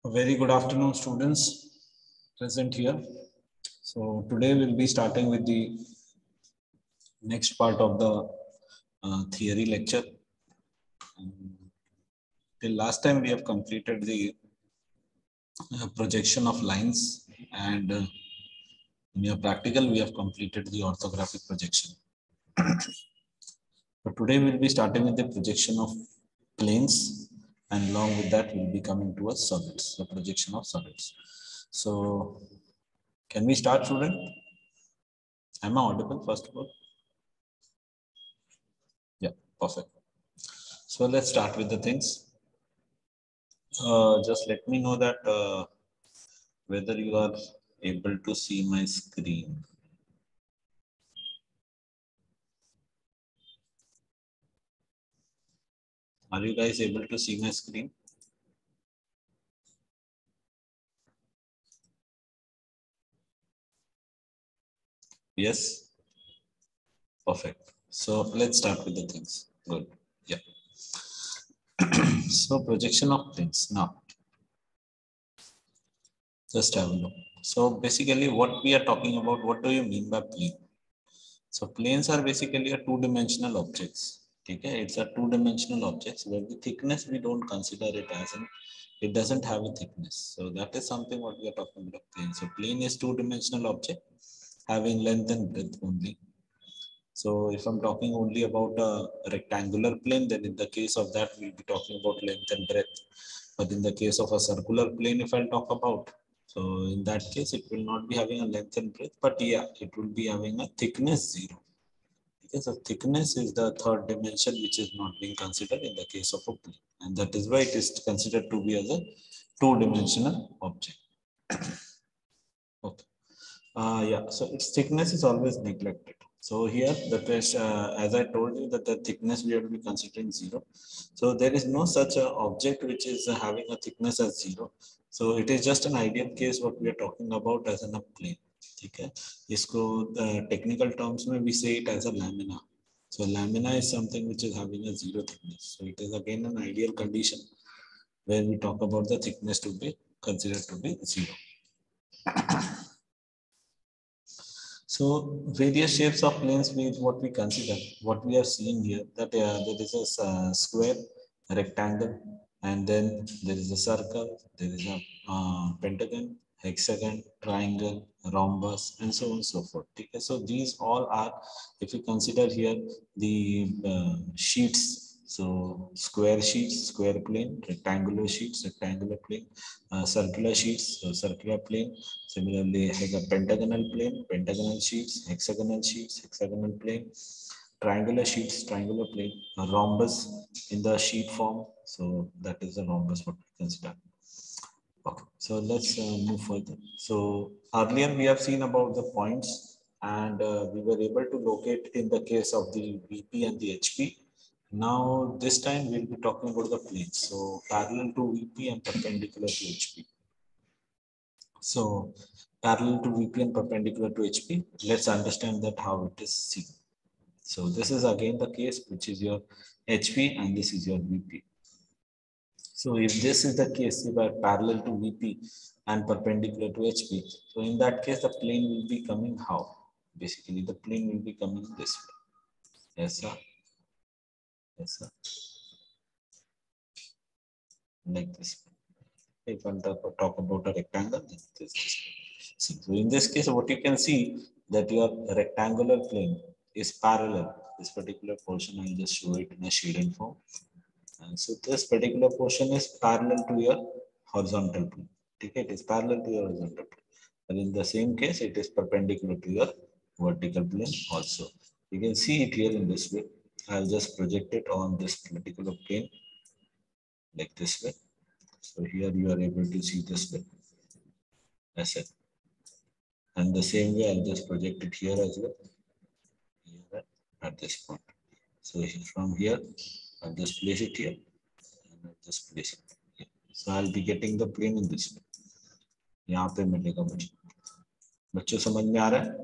A very good afternoon, students present here. So today we'll be starting with the next part of the theory lecture. Till last time we have completed the projection of lines, and in your practical we have completed the orthographic projection. But today we'll be starting with the projection of planes, and along with that we'll be coming towards solids, the projection of solids. So can we start, student? Am I audible first of all? Yeah, perfect. So let's start with the things. Just let me know that whether you are able to see my screen. Are you guys able to see my screen? Yes? Perfect. So let's start with the things. Good. Yeah. So projection of planes. Now, just have a look. So basically what we are talking about, what do you mean by plane? So planes are basically a two-dimensional objects. Okay? It's a two-dimensional objects where the thickness we don't consider it as an, it doesn't have a thickness. So that is something what we are talking about plane. So plane is two-dimensional object having length and breadth only. So if I'm talking only about a rectangular plane, then in the case of that, we'll be talking about length and breadth. But in the case of a circular plane, if I'll talk about, so in that case, it will not be having a length and breadth, but yeah, it will be having a thickness 0. Because the thickness is the third dimension, which is not being considered in the case of a plane. And that is why it is considered to be as a two-dimensional object. Okay. Yeah, so its thickness is always neglected. So here, the question, as I told you, that the thickness we have to be considering 0. So there is no such object which is having a thickness as 0. So it is just an ideal case what we are talking about as an plane. Okay. इसको technical terms में we say it as a lamina. So lamina is something which is having a 0 thickness. So it is again an ideal condition where we talk about the thickness to be considered to be 0. So various shapes of planes is what we consider. What we are seeing here, that there is a square, a rectangle, and then there is a circle, there is a pentagon, hexagon, triangle, rhombus, and so on and so forth. Okay? So these all are, if you consider here the sheets. So square sheets, square plane, rectangular sheets, rectangular plane, circular sheets, so circular plane. Similarly, like a pentagonal plane, pentagonal sheets, hexagonal plane, triangular sheets, triangular plane, a rhombus in the sheet form. So that is the rhombus what we consider. Okay, so let's move further. So earlier we have seen about the points, and we were able to locate in the case of the VP and the HP. Now this time we'll be talking about the planes. So parallel to VP and perpendicular to HP. So parallel to VP and perpendicular to HP, let's understand that how it is seen. So this is again the case, which is your HP and this is your VP. So if this is the case, if are parallel to VP and perpendicular to HP, so in that case, the plane will be coming how? Basically, the plane will be coming this way. Yes, sir. Yes, sir. Like this. If I talk about a rectangle, this. So in this case, what you can see that your rectangular plane is parallel. This particular portion, I'll just show it in a shaded form. And so this particular portion is parallel to your horizontal plane. Okay, it is parallel to your horizontal plane. But in the same case, it is perpendicular to your vertical plane also. You can see it here in this way. I'll just project it on this particular plane like this way. So here you are able to see this way. That's it. And the same way, I'll just project it here as well. Here at this point. So from here, I'll just place it here. And I'll just place it here. So I'll be getting the plane in this way. यहाँ पे मिलेगा मुझे. बच्चों समझ में आ रहा है?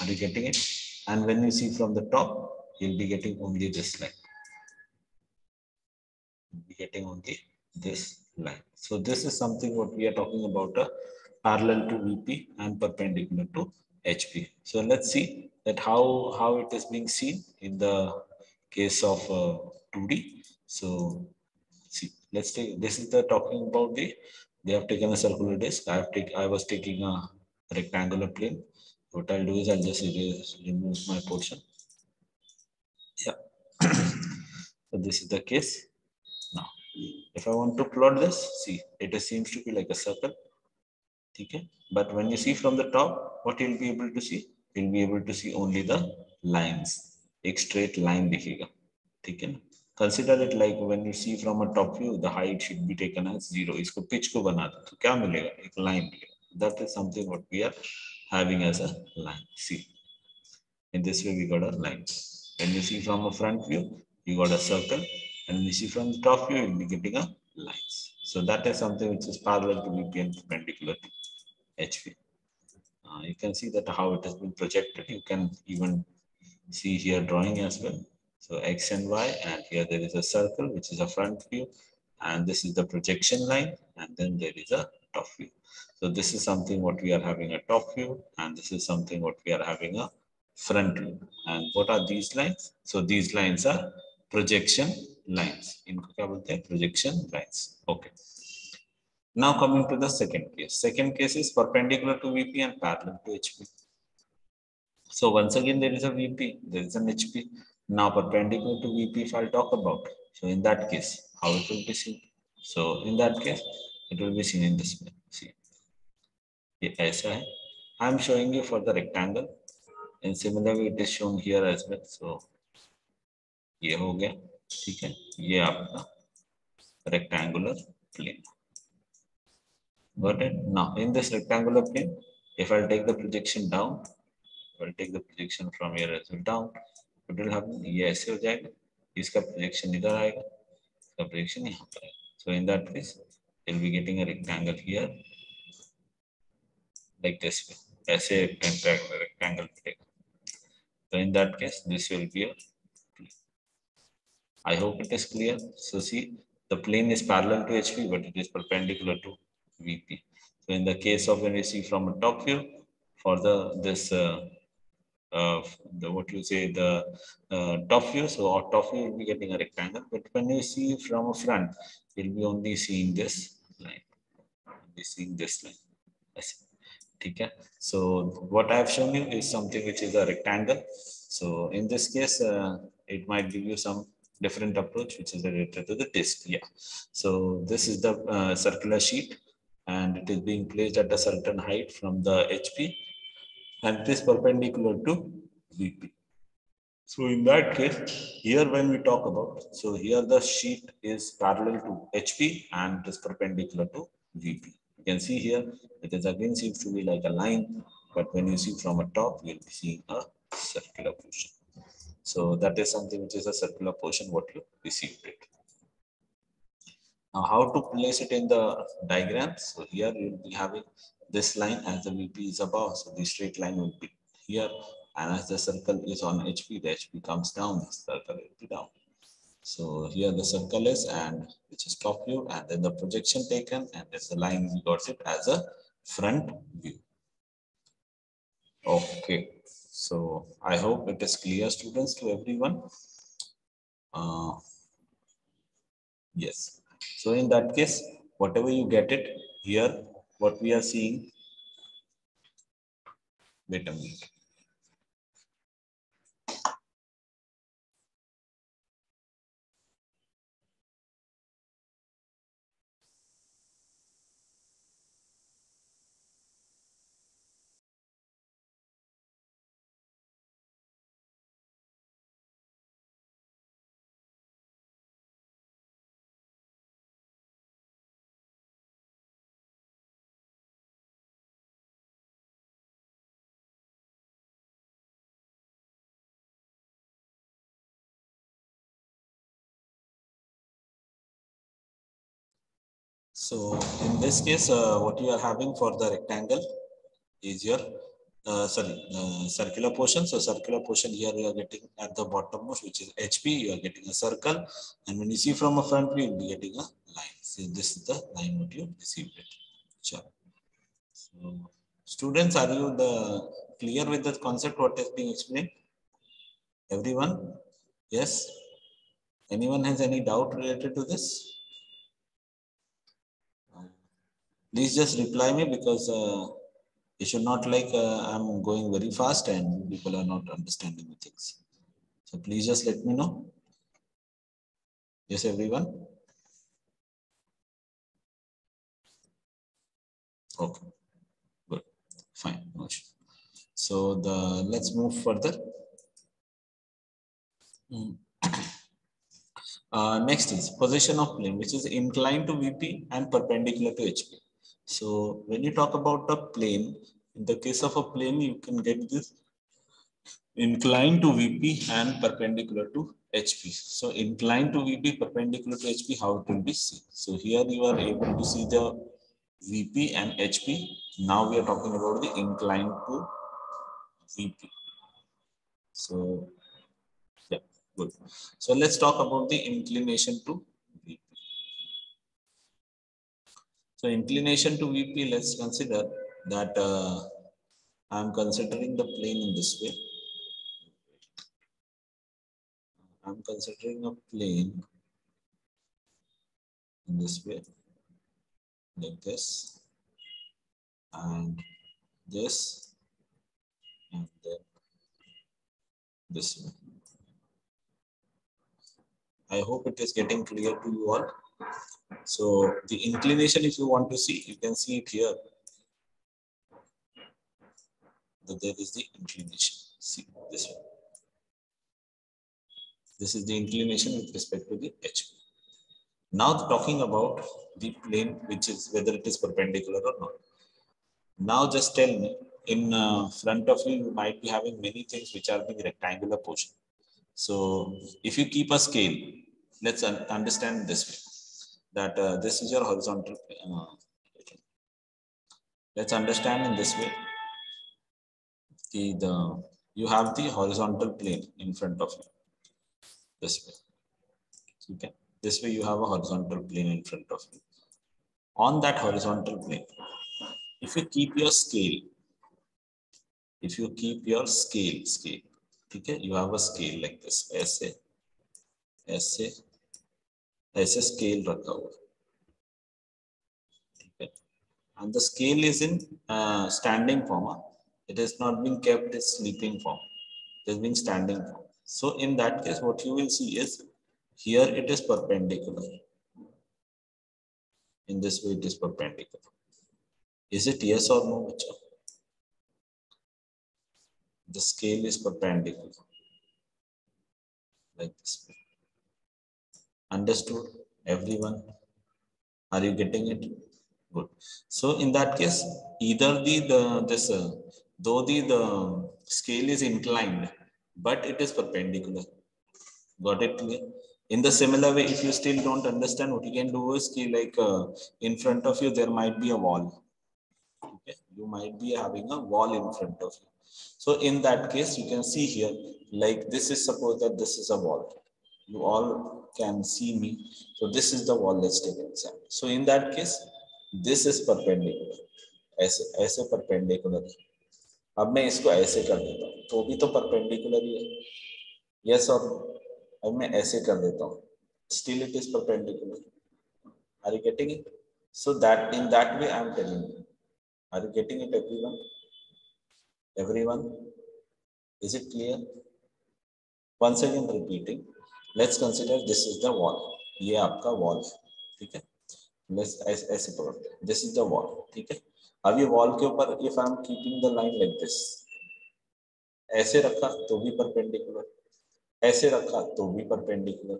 Are you getting it? And when you see from the top, you'll be getting only this line. You'll be getting only this line. So this is something what we are talking about, parallel to VP and perpendicular to HP. So let's see that how it is being seen in the case of 2D. So see, let's take, this is the talking about the, they have taken a circular disc. I was taking a rectangular plane. What I'll do is I'll just remove my portion. Yeah. So this is the case. Now, if I want to plot this, see, it seems to be like a circle. Okay. But when you see from the top, what you'll be able to see? You'll be able to see only the lines. एक straight line दिखेगा. ठीक है ना? Consider it like when you see from a top view, the height should be taken as 0. इसको pitch को बना दो, तो क्या मिलेगा? एक line मिलेगा. That is something what we are having as a line. See, in this way we got a line. When you see from a front view, you got a circle, and when you see from the top view, you'll be getting a lines. So that is something which is parallel to VP and perpendicular to HP. You can see that how it has been projected. You can even see here drawing as well. So X and Y, and here there is a circle, which is a front view, and this is the projection line, and then there is a top view. So this is something what we are having a top view, and this is something what we are having a front view. And what are these lines? So these lines are projection lines. इनको क्या बोलते हैं? Projection lines. Okay. Now coming to the second case. Second case is perpendicular to VP and parallel to HP. So once again there is a VP, there is an HP. Now perpendicular to VP if I'll talk about. So in that case, how it will be seen? So in that case, it will be seen in this way. See, ये ऐसा है. I am showing you for the rectangle, and similarly it is shown here as well. So ये हो गया, ठीक है? ये आपका rectangular plane. Got it? Now, in this rectangular plane, if I'll take the projection down, I'll take the projection from here as well down, what will happen? ये ऐसे हो जाएगा, इसका projection इधर आएगा, इसका projection यहाँ पर आएगा. So in that case, you'll be getting a rectangle here, like this way. ऐसे rectangle मिलेगा. So in that case, this will be a plane. I hope it is clear. So see, the plane is parallel to HP, but it is perpendicular to VP. So in the case of when you see from a top view, for what you say, the top view, so our top view will be getting a rectangle, but when you see from a front, you'll be only seeing this line, Okay. So what I have shown you is something which is a rectangle. So in this case, it might give you some different approach, which is related to the disk. Yeah. So this is the circular sheet, and it is being placed at a certain height from the HP, and it is perpendicular to VP. So in that case, here when we talk about, so here the sheet is parallel to HP and it is perpendicular to VP. You can see here, it is again seems to be like a line, but when you see from a top, you'll be seeing a circular portion. So that is something which is a circular portion, what you received it. Now, how to place it in the diagram? So here you'll be having this line as the VP is above, so the straight line will be here, and as the circle is on HP, the HP comes down, the circle will be down. So here the circle is, and which is top view, and then the projection taken, and there's the line we got it as a front view. Okay, so I hope it is clear, students, to everyone. Yes. So in that case, whatever you get it here, what we are seeing. Wait a minute. So in this case, what you are having for the rectangle is your circular portion. So circular portion here you are getting at the bottom most, which is HP. You are getting a circle, and when you see from a front view, you will be getting a line. So this is the line what you received it. Sure. So students, are you clear with the concept what is being explained? Everyone? Yes? Anyone has any doubt related to this? Please just reply me, because it should not like I'm going very fast and people are not understanding the things. So please just let me know. Yes, everyone? Okay, good, fine. No issue. So let's move further. Next is position of plane, which is inclined to VP and perpendicular to HP. So when you talk about a plane, in the case of a plane, you can get this inclined to VP and perpendicular to HP. So inclined to VP, perpendicular to HP, how it will be seen. So here you are able to see the VP and HP. Now we are talking about the inclined to VP. So yeah, good. So let's talk about the inclination to VP. So inclination to VP, let's consider that I'm considering the plane in this way. I'm considering a plane in this way, like this, and this, and then this way. I hope it is getting clear to you all. So the inclination, if you want to see, you can see it here. That there is the inclination. See this way. This is the inclination with respect to the HP. Now talking about the plane, which is whether it is perpendicular or not. Now just tell me, in front of you, you might be having many things which are being rectangular portion. So if you keep a scale, let's understand this way, that this is your horizontal. Let's understand in this way. You have the horizontal plane in front of you. This way. Okay. This way you have a horizontal plane in front of you. On that horizontal plane, if you keep your scale, okay, you have a scale like this, ऐसे scale रखा हुआ, okay, and the scale is in standing form. It is not being kept in sleeping form. It is being standing form. So in that case, what you will see is here it is perpendicular. In this way, it is perpendicular. Is it yes or no, Bacha? The scale is perpendicular, like this. Understood, everyone? Are you getting it? Good. So in that case, either though the scale is inclined, but it is perpendicular. Got it clear? In the similar way, if you still don't understand, what you can do is like in front of you there might be a wall. Okay, you might be having a wall in front of you. So in that case, you can see here, like this is, suppose that this is a wall. You all can see me. So this is the wall, let's take an example. So in that case, this is perpendicular. ऐसे perpendicular. अब मैं इसको ऐसे कर देता हूँ, तो भी तो perpendicular ही है. Yes or no? अब मैं ऐसे कर देता हूँ. Still it is perpendicular. Are you getting it? So that in that way I am telling you. Are you getting it, everyone? Everyone? Is it clear? Once again repeating. Let's consider this is the wall. ये आपका wall है, ठीक है? Let's ऐसे पकड़ते हैं. This is the wall, ठीक है? अब ये wall के ऊपर if I am keeping the line like this, ऐसे रखा तो भी perpendicular, ऐसे रखा तो भी perpendicular,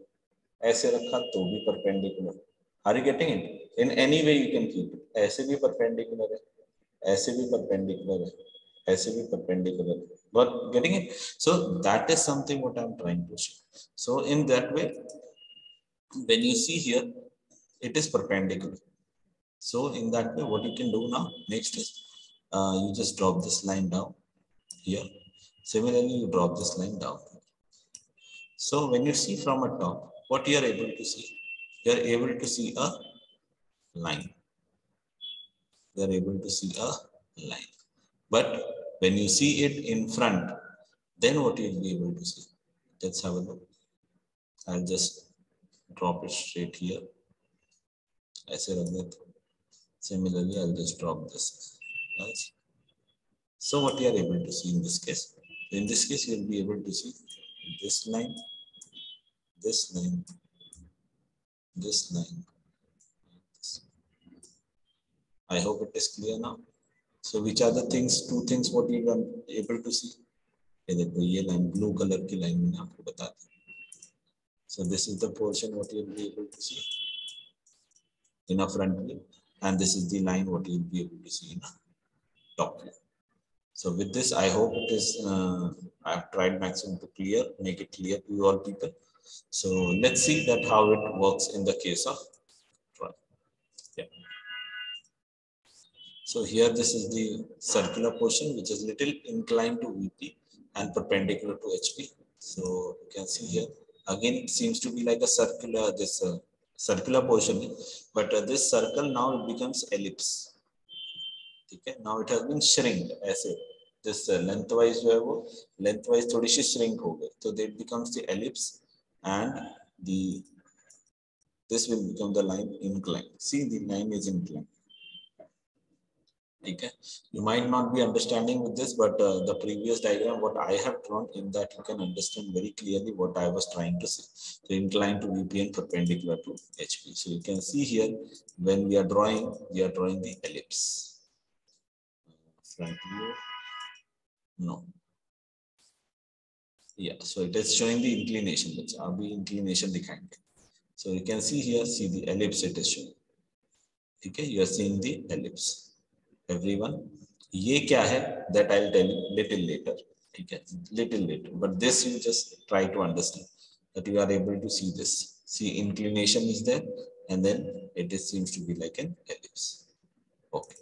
ऐसे रखा तो भी perpendicular. Are you getting it? In any way you can keep it. ऐसे भी perpendicular है, ऐसे भी perpendicular है, ऐसे भी perpendicular है. But getting it? So that is something what I'm trying to show. So in that way, when you see here, it is perpendicular. So in that way, what you can do now, next is you just drop this line down here. Similarly, you drop this line down. So when you see from a top, what you are able to see? you are able to see a line. You are able to see a line. But when you see it in front, then what you will be able to see? Let's have a look. I'll just drop it straight here. I said that. Similarly, I'll just drop this. Nice. So what you are able to see in this case? In this case, you will be able to see this line, this line, this line. I hope it is clear now. So which are the things, two things what you are able to see? ये line blue color की line मैंने आपको बता दी. So this is the portion what you will be able to see in a front view, and this is the line what you will be able to see in a top view. So with this, I hope it is, I have tried maximum to make it clear to you all people. So let's see that how it works in the case of trial. Yeah. So here this is the circular portion which is little inclined to VP and perpendicular to HP. So you can see here again it seems to be like a circular, this circular portion, but this circle now it becomes ellipse. Okay, now it has been shrinked ऐसे. This lengthwise जो है वो lengthwise थोड़ी सी shrink हो गई, so that becomes the ellipse, and this will become the line inclined. See, the line is inclined. Okay, you might not be understanding with this, but the previous diagram what I have drawn, in that you can understand very clearly what I was trying to say. So inclined to VP and perpendicular to HP. So you can see here when we are drawing the ellipse. Front view. No. Yeah, so it is showing the inclination. Let's abhi inclination दिखाएंगे. So you can see here, see the ellipse it is showing. Okay, you are seeing the ellipse. Everyone, ये क्या है? That I'll tell you little later. Okay, little later. But this you just try to understand that you are able to see this. See, inclination is there, and then it is, seems to be like an ellipse. Okay.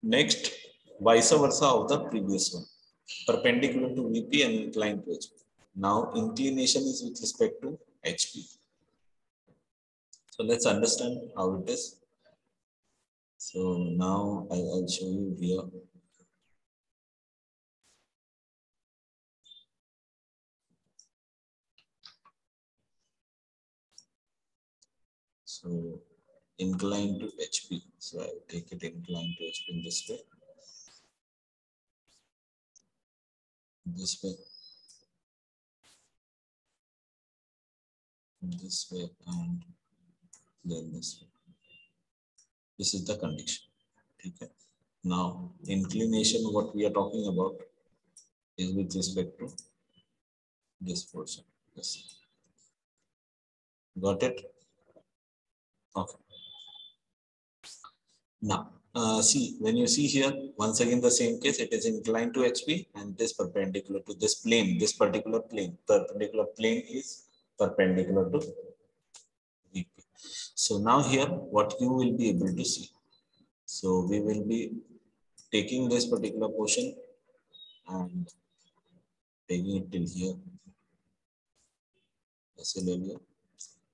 Next, vice versa of the previous one. Perpendicular to VP and inclined to HP. Now inclination is with respect to HP. So let's understand how it is. So now I'll show you here. So inclined to HP. So I'll take it inclined to HP in this way. This way. This way, and then this way. This is the condition. Okay. Now inclination, what we are talking about is with respect to this portion. Yes. Got it? Okay. Now, see, when you see here, once again the same case, it is inclined to HP and this perpendicular to this plane, this particular plane. Perpendicular plane is perpendicular to VP. So now here, what you will be able to see. So we will be taking this particular portion and taking it till here.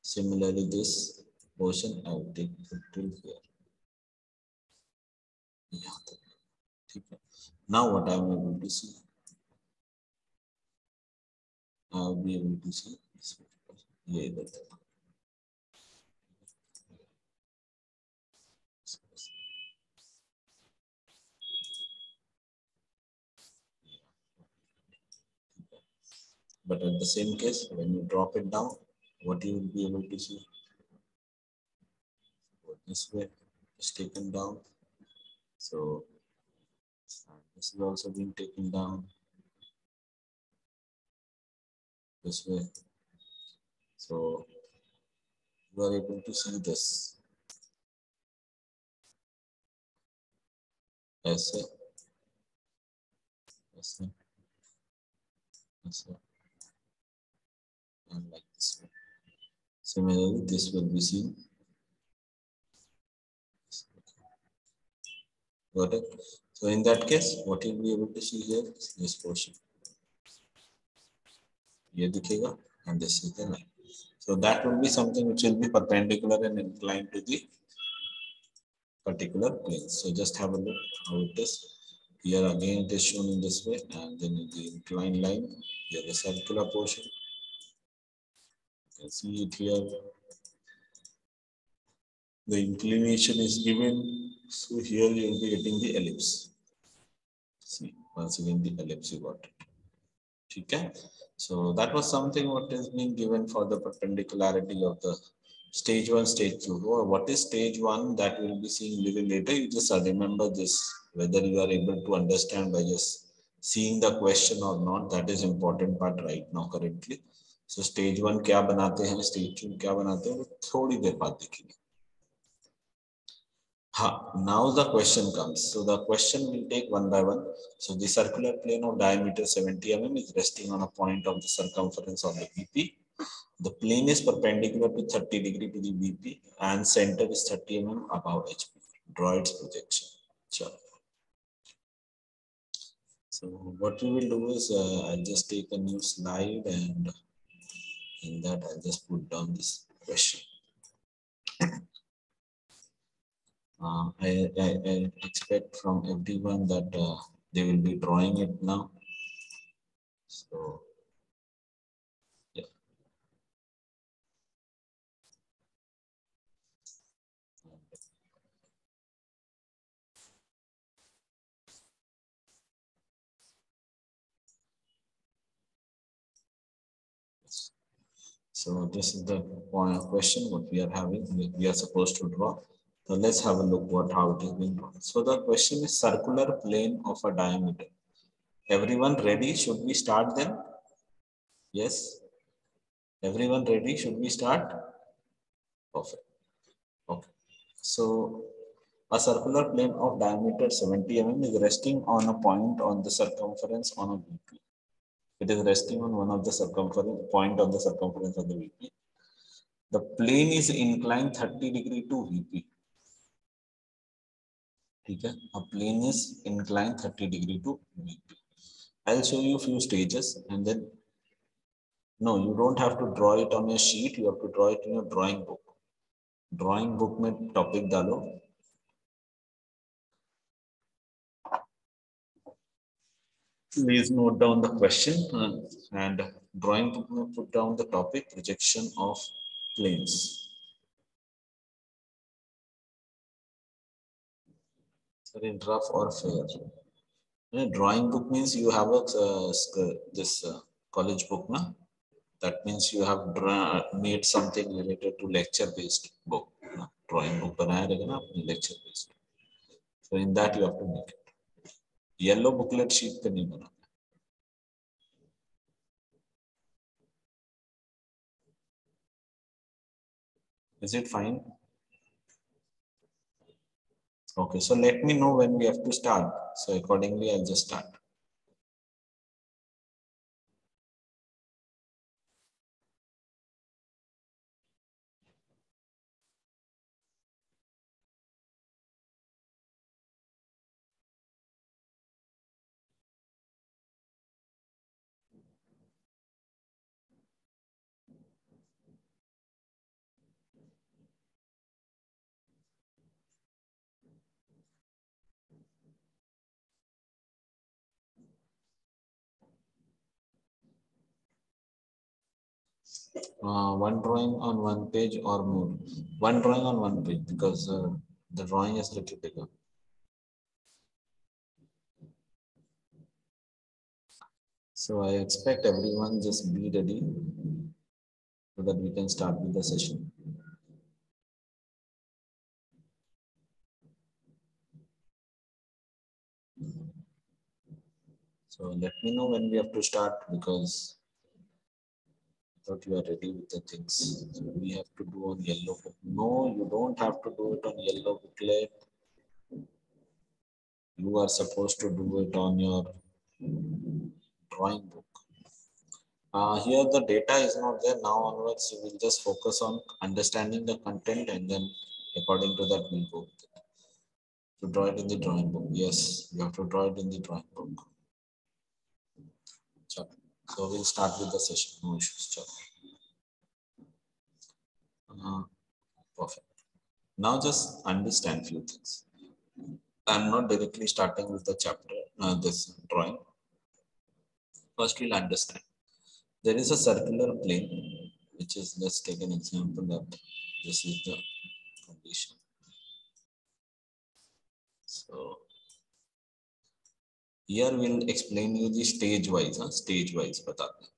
Similarly, this portion I will take it till here. Now what I am able to see? I will be able to see this. But at the same case, when you drop it down, what you will be able to see? This way is taken down. So this is also being taken down this way. So you are able to see this as a, and like this way. Similarly, this will be seen. Got it? So in that case, what you'll be able to see here is this portion. ये दिखेगा, and this is the line. So So that will be something which will be perpendicular and inclined to the particular plane. So just have a look how it is. Here again it is shown in this way, and then in the inclined line, here the circular portion. You can see it here. The inclination is given. So here you will be getting the ellipse. See, once again the ellipse you got it. Okay. So that was something what is being given for the perpendicularity of the stage 1, stage 2. Or what is stage 1 that we will be seeing little later. You just remember this, whether you are able to understand by just seeing the question or not. That is important part right now currently. So stage 1 क्या बनाते हैं, stage 2 क्या बनाते हैं, वो थोड़ी देर बाद देखेंगे. Now the question comes. So the question will take one by one. So the circular plane of diameter 70 mm is resting on a point of the circumference of the VP. The plane is perpendicular to 30 degree to the VP and center is 30 mm above HP. Draw its projection. Sure. So what we will do is I'll just take a new slide, and in that I'll just put down this question. I expect from everyone that they will be drawing it now. So, yeah. So this is the question what we are having. We are supposed to draw. So let's have a look how it is being drawn. So the question is circular plane of a diameter. Everyone ready? Should we start then? Yes. Everyone ready? Should we start? Perfect. Okay. So a circular plane of diameter 70 mm is resting on a point on the circumference on a VP. It is resting on one of the circumference point on the circumference of the VP. The plane is inclined 30 degree to VP. Okay. A plane is inclined 30 degree to VP. I'll show you a few stages, and then no, you don't have to draw it on your sheet. You have to draw it in your drawing book. Drawing book में topic डालो. Please note down the question and drawing book में put down the topic projection of planes. So in rough or fair. Drawing book means you have a this college book, na? That means you have made something related to lecture-based book. Na? Drawing book बनाया रहेगा ना lecture-based. So in that you have to make it. Yellow booklet sheet पे नहीं बना. Is it fine? Okay, so let me know when we have to start. So accordingly, I'll just start. One drawing on one page or more. One drawing on one page because the drawing is little bigger. So I expect everyone just be ready so that we can start with the session. So let me know when we have to start because I thought you are ready with the things. So we have to do on yellow book. No, you don't have to do it on yellow booklet. You are supposed to do it on your drawing book. Here the data is not there. Now onwards, we will just focus on understanding the content and then according to that we'll go with it. To draw it in the drawing book. Yes, you have to draw it in the drawing book. So we'll start with the session. No issues. Perfect. Now just understand few things. I'm not directly starting with the chapter, this drawing. First, we'll understand. There is a circular plane, which is, let's take an example that this is the condition. So here we'll explain you the stage wise, stage wise बताते हैं.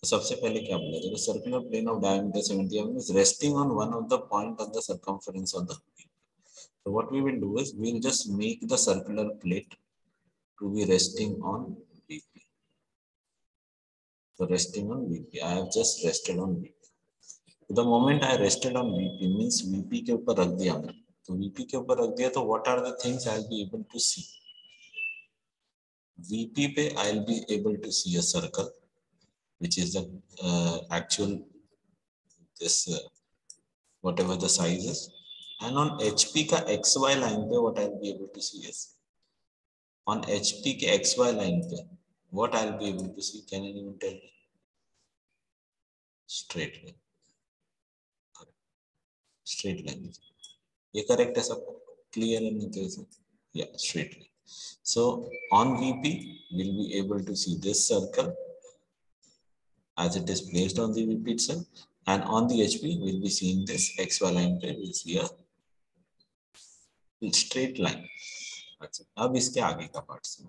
तो सबसे पहले क्या बोला? The circular plane of diameter 70 mm is resting on one of the point of the circumference of the plane. So what we will do is we'll just make the circular plate to be resting on VP. So resting on VP, I have just rested on VP. The moment I rested on VP means VP के ऊपर रख दिया मैंने. तो VP के ऊपर रख दिया तो what are the things I'll be able to see? VP पे I'll be able to see a circle, which is the actual this whatever the size is, and on HP का XY line पे what I'll be able to see is on HP के XY line पे what I'll be able to see. Can anyone tell me? Straight line. Straight line. ये correct है सब? Clear in the case? Yeah, straight line. So on VP we'll be able to see this circle as it is placed on the VP itself, and on the HP we'll be seeing this XY line पे we'll see a straight line. अच्छा, अब इसके आगे का part से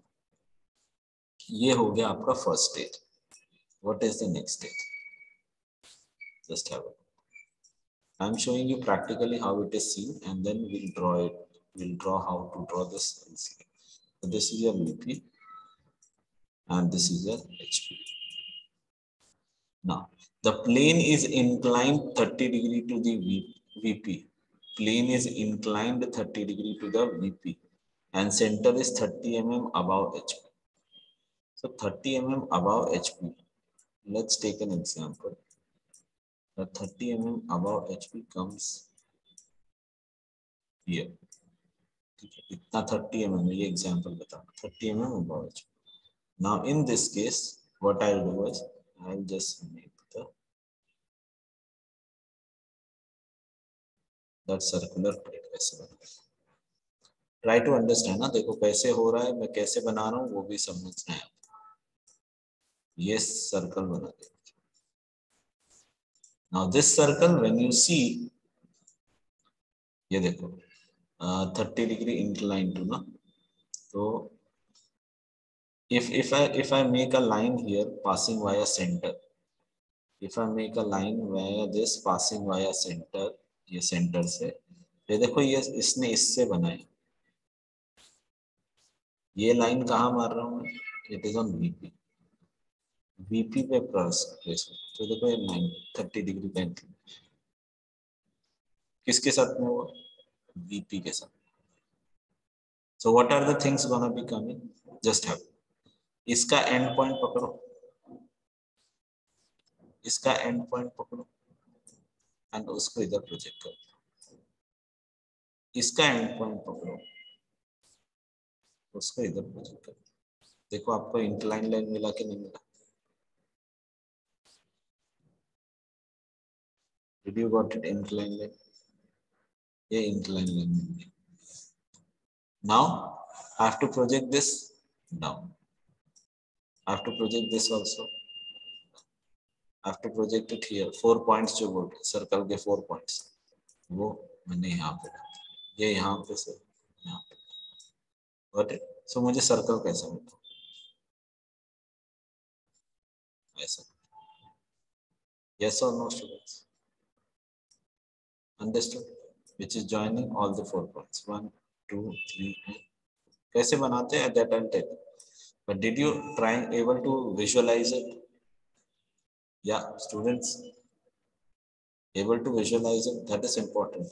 ये हो गया आपका first stage. What is the next stage? Just have a look. I'm showing you practically how it is seen, and then we'll draw it. We'll draw how to draw this. So this is your VP, and this is your HP. Now the plane is inclined 30 degree to the VP. Plane is inclined 30 degree to the VP, and center is 30 mm above HP. So 30 mm above HP. Let's take an example. The 30 mm above HP comes here. इतना 30 mm ये example बता. 30 mm above HP. Now in this case, what I'll do is I'll just make that circular plate कैसे बना. Try to understand ना. देखो कैसे हो रहा है, मैं कैसे बना रहा हूँ वो भी समझना है. ये सर्कल बना दे. Now this circle when you see, ये देखो 30 degree inclined to ना. So if I make a line here passing via center, if I make a line via this passing via center, ये center से, ये देखो ये इसने इससे बनाया. ये लाइन कहाँ मार रहा हूँ? It is on VP. VP पे प्लस प्लेस. तो देखो ये 30 डिग्री का इंक्लिनेशन किसके साथ में हुआ? VP के साथ. So what are the things gonna be coming? Just have. इसका एंड पॉइंट पकड़ो, इसका एंड पॉइंट पकड़ो एंड उसको इधर प्रोजेक्ट करो. इसका एंड पॉइंट पकड़ो, उसको इधर प्रोजेक्ट करो. देखो आपको इंक्लाइन लाइन मिला कि नहीं मिला? Did you got it? Incline line. ये incline line मिल गया. Now I have to project this down. I have to project this also. I have to project it here. 4 points जो बोल रहे सर्कल के 4 points वो मैंने यहाँ पे डाला. ये यहाँ पे से यहाँ पे. Got it? So मुझे सर्कल कैसा मिलता? ऐसा. Yes or no, students? Understood? Which is joining all the 4 points. 1, 2, 3. कैसे बनाते हैं? That I'll tell you. But did you try able to visualize it? Yeah, students, able to visualize it. That is important.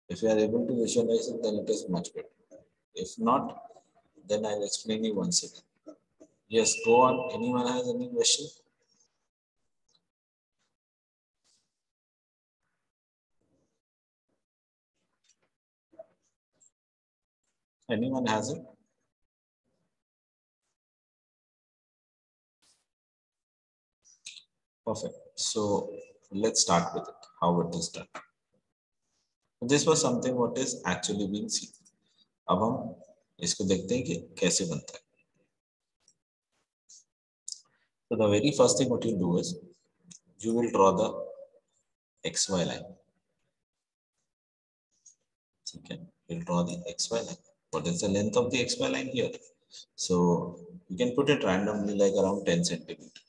If you are able to visualize it, then it is much better. If not, then I'll explain you once again. Yes, go on. Anyone has any question? Anyone has it? Perfect. So Let's start with it. How it is done. This was something what is actually being seen. अब हम इसको देखते हैं कि कैसे बनता है. So the very first thing what you do is you will draw the XY line. Okay, you'll draw the XY line. What is the length of the XY line here? So you can put it randomly like around 10 centimeters.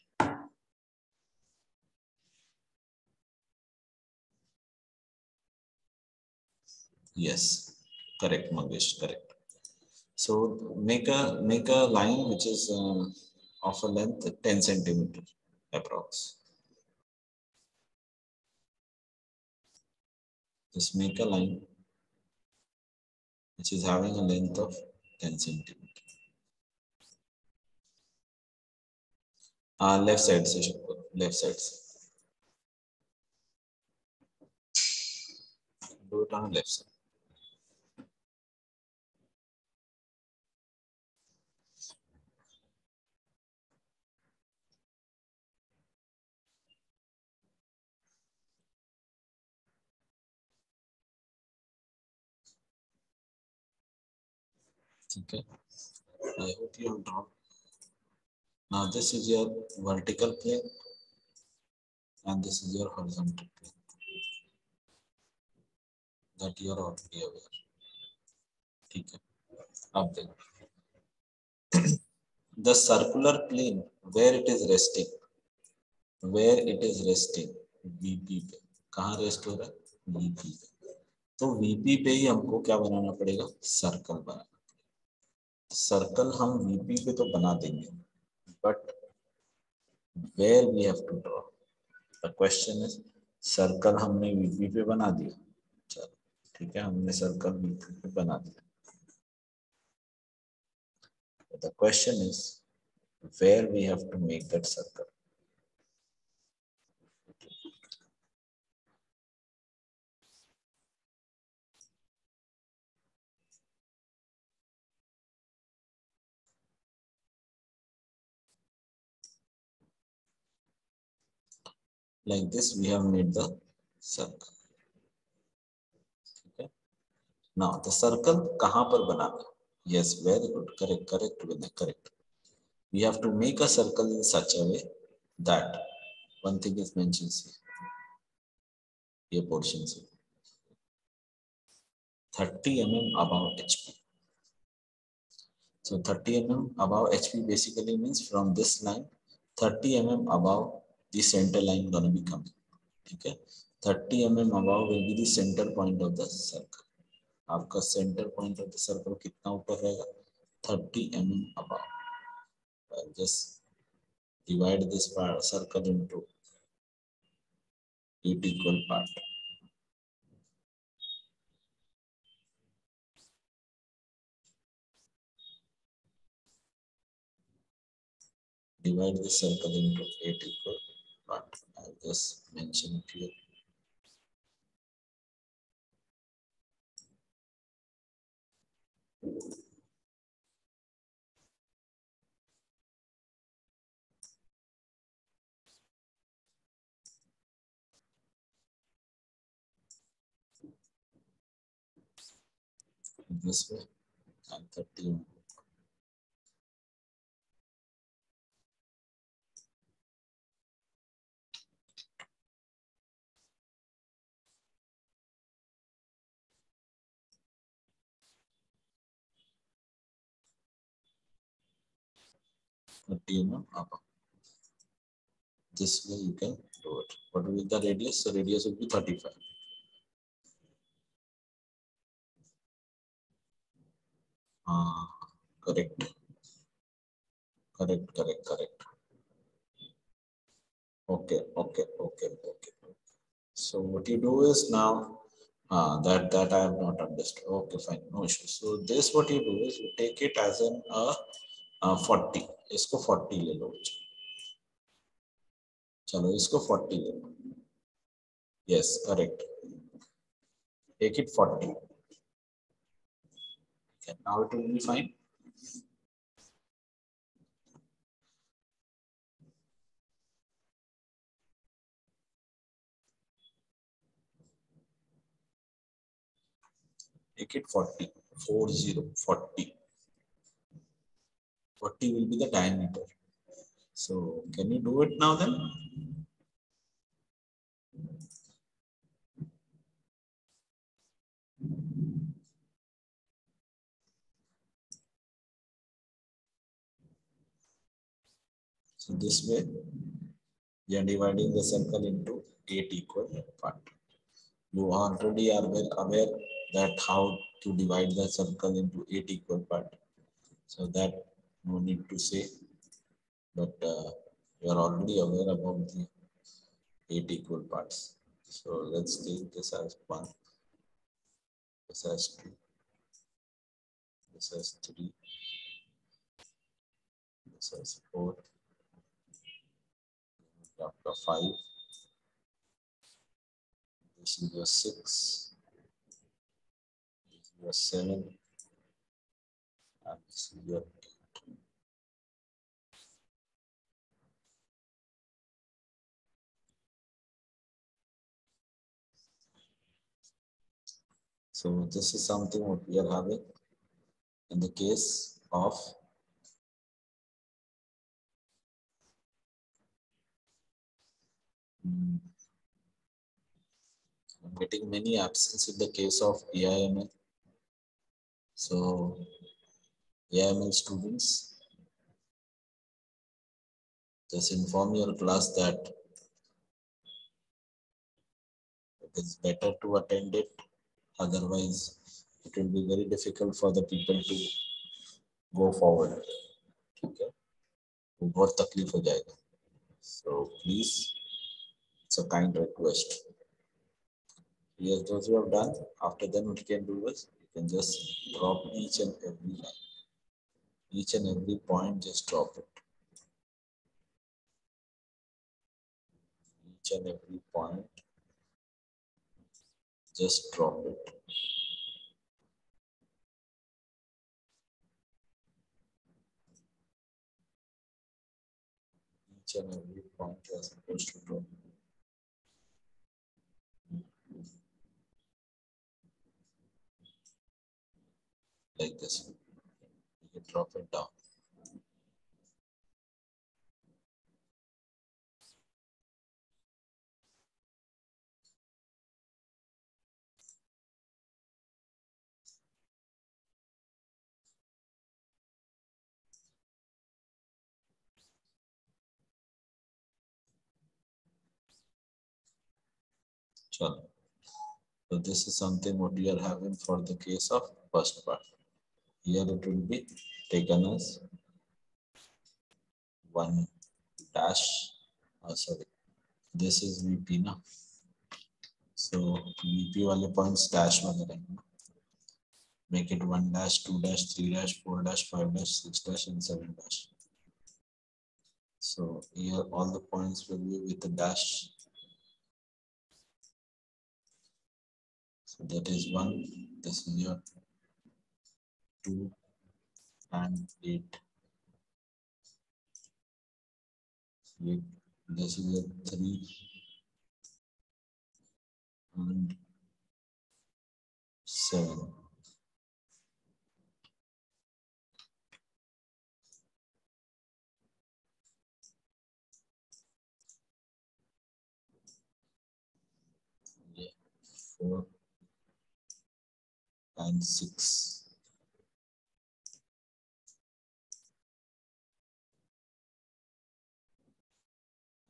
Yes, correct, Mangesh, correct. So make a line which is of a length 10 centimeters approx. Just make a line which is having a length of 10 centimeters. Left side से शुरू करो, left side से. Do it on left side. Okay. I hope you have drawn. Now this is your vertical plane and this is your horizontal plane that you are already aware. ठीक है. अब देखो. The circular plane where it is resting, VP पे. कहाँ rest हो रहा है? VP पे. तो VP पे ही हमको क्या बनाना पड़ेगा? सर्कल बनाना. सर्कल हम VP पे तो बना देंगे, but where we have to draw? The question is, circle हमने VP पे बना दिया. चलो ठीक है, हमने सर्कल VP पे बना दिया. The question is, where we have to make that circle? Like this, we have made the circle. Okay. Now the circle कहाँ पर बनाना? Yes, very good. Correct, correct. We have to make a circle in such a way that one thing is mentioned here. ये portion से 30 mm above HP. So 30 mm above HP basically means from this line 30 mm above the center line gonna be coming. Okay, 30 mm above will be the center point of the circle. आपका center point of the circle कितना ऊपर रहेगा? 30 mm above. I'll just divide this part circle into 8 equal part. Divide the circle into 8 equal part. I'll just mention it here. This way and 30 mm. Above. This way you can do it. What will be the radius? So radius will be 35. Correct. Correct. Okay. So what you do is now that I have not understood. Okay, fine, no issue. So this what you do is you take it as an 40. इसको 40 ले लो. चलो इसको 40 ले लो. Yes, correct. Take it 40. Okay, now it will be fine. Take it 40, 40, 40. 40 will be the diameter. So can you do it now then? So this way, we are dividing the circle into 8 equal parts. You already are well aware that how to divide the circle into 8 equal parts. So that no need to say, but you are already aware about the 8 equal parts. So let's take this as 1, this as 2, this as 3, this as 4, after 5, this is your 6, this is your 7, and this is your 8. So this is something what we are having in the case of I'm getting many absence in the case of AIML. So AIML students, just inform your class that it is better to attend it. Otherwise, it will be very difficult for the people to go forward. Okay, बहुत तकलीफ हो जाएगा. So please, it's a kind request. Yes, those who have done, after then what you can do is you can just drop each and every line. Each and every point, just drop it. Each and every point, just drop it. Each and every point you are supposed to drop. Like this. You can drop it down. Chalo. So this is something what we are having for the case of first part. Here it will be taken as 1 dash. Sorry, this is VP now. So VP wale points dash wale रहेंगे. Make it 1 dash, 2 dash, 3 dash, 4 dash, 5 dash, 6 dash, and 7 dash. So here all the points will be with the dash. So that is 1. This is your 2 and 8. This is your 3 and 7. Yeah, 4 and 6.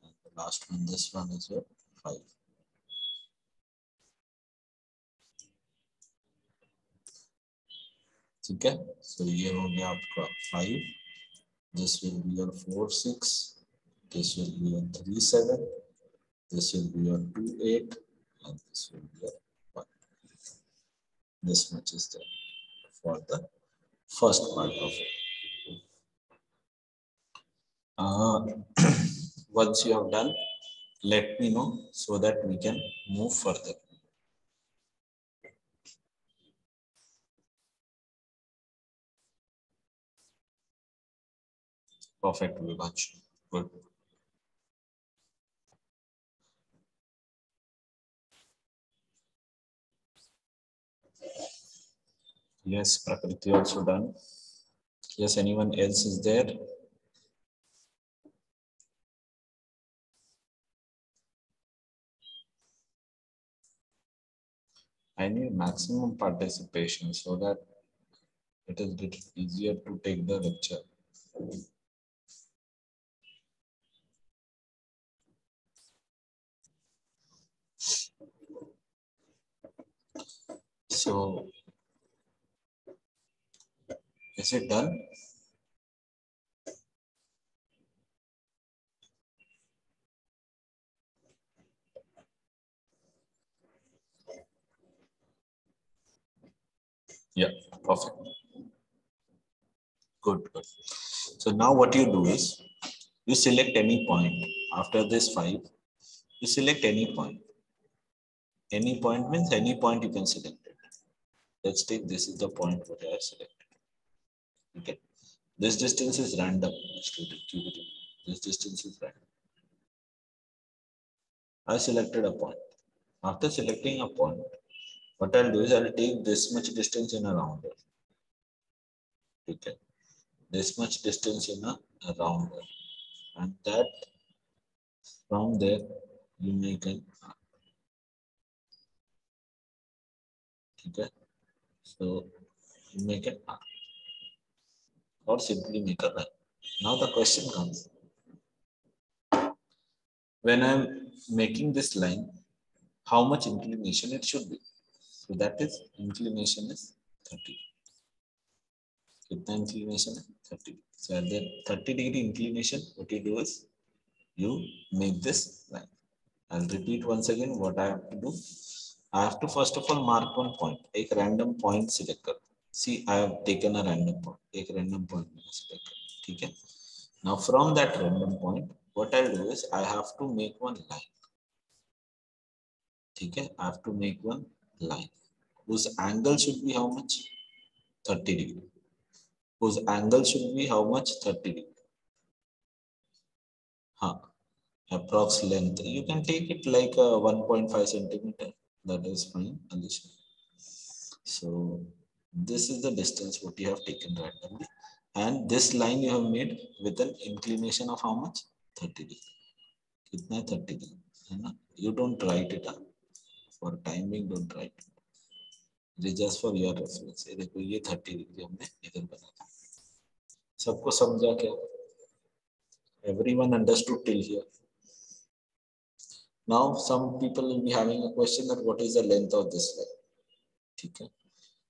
And the last one, this one is your 5. ठीक है. So ये हो गया आपका 5. This will be your 4 6. This will be your 3 7. This will be your 2 8. And this will be your 1. This much is there for the first part of it. Once you have done, let me know so that we can move further. Perfect, Vibhaj. Good. Yes, Prakriti also done. Yes, anyone else is there? I need maximum participation so that it is little easier to take the lecture. So, is it done? Yeah, perfect. Good, good. So now what you do is you select any point. After this 5, you select any point. Any point means any point you can select it. Let's take this is the point what I have selected. Okay. This distance is random. Student, keep it in. This distance is random. I selected a point. After selecting a point, what I'll do is I'll take this much distance in a rounder. Okay. This much distance in a rounder. And that from there you make an arc. Okay. So you make an arc or simply make a line. Now the question comes, when I'm making this line, how much inclination it should be? So that is inclination is 30. कितना inclination है? 30. So at the 30-degree inclination, what you do is you make this line. I'll repeat once again what I have to do. I have to first of all mark one point. एक random point select कर. See, I have taken a random point. एक random point मैंने select कर. ठीक है? Now from that random point, what I'll do is I have to make one line. ठीक है? I have to make one line. Whose angle should be how much? 30 degree. Whose angle should be how much? 30 degree. Huh. Approx length. You can take it like 1.5 centimeter. That is fine. So this is the distance what you have taken randomly. And this line you have made with an inclination of how much? 30 degree. कितना 30 degree? है ना? You don't write it up. For timing, don't write it. It is just for your reference. ये देखो ये 30 degree हमने इधर बना था. सबको समझा क्या? Everyone understood till here. Now some people will be having a question that what is the length of this line? Okay.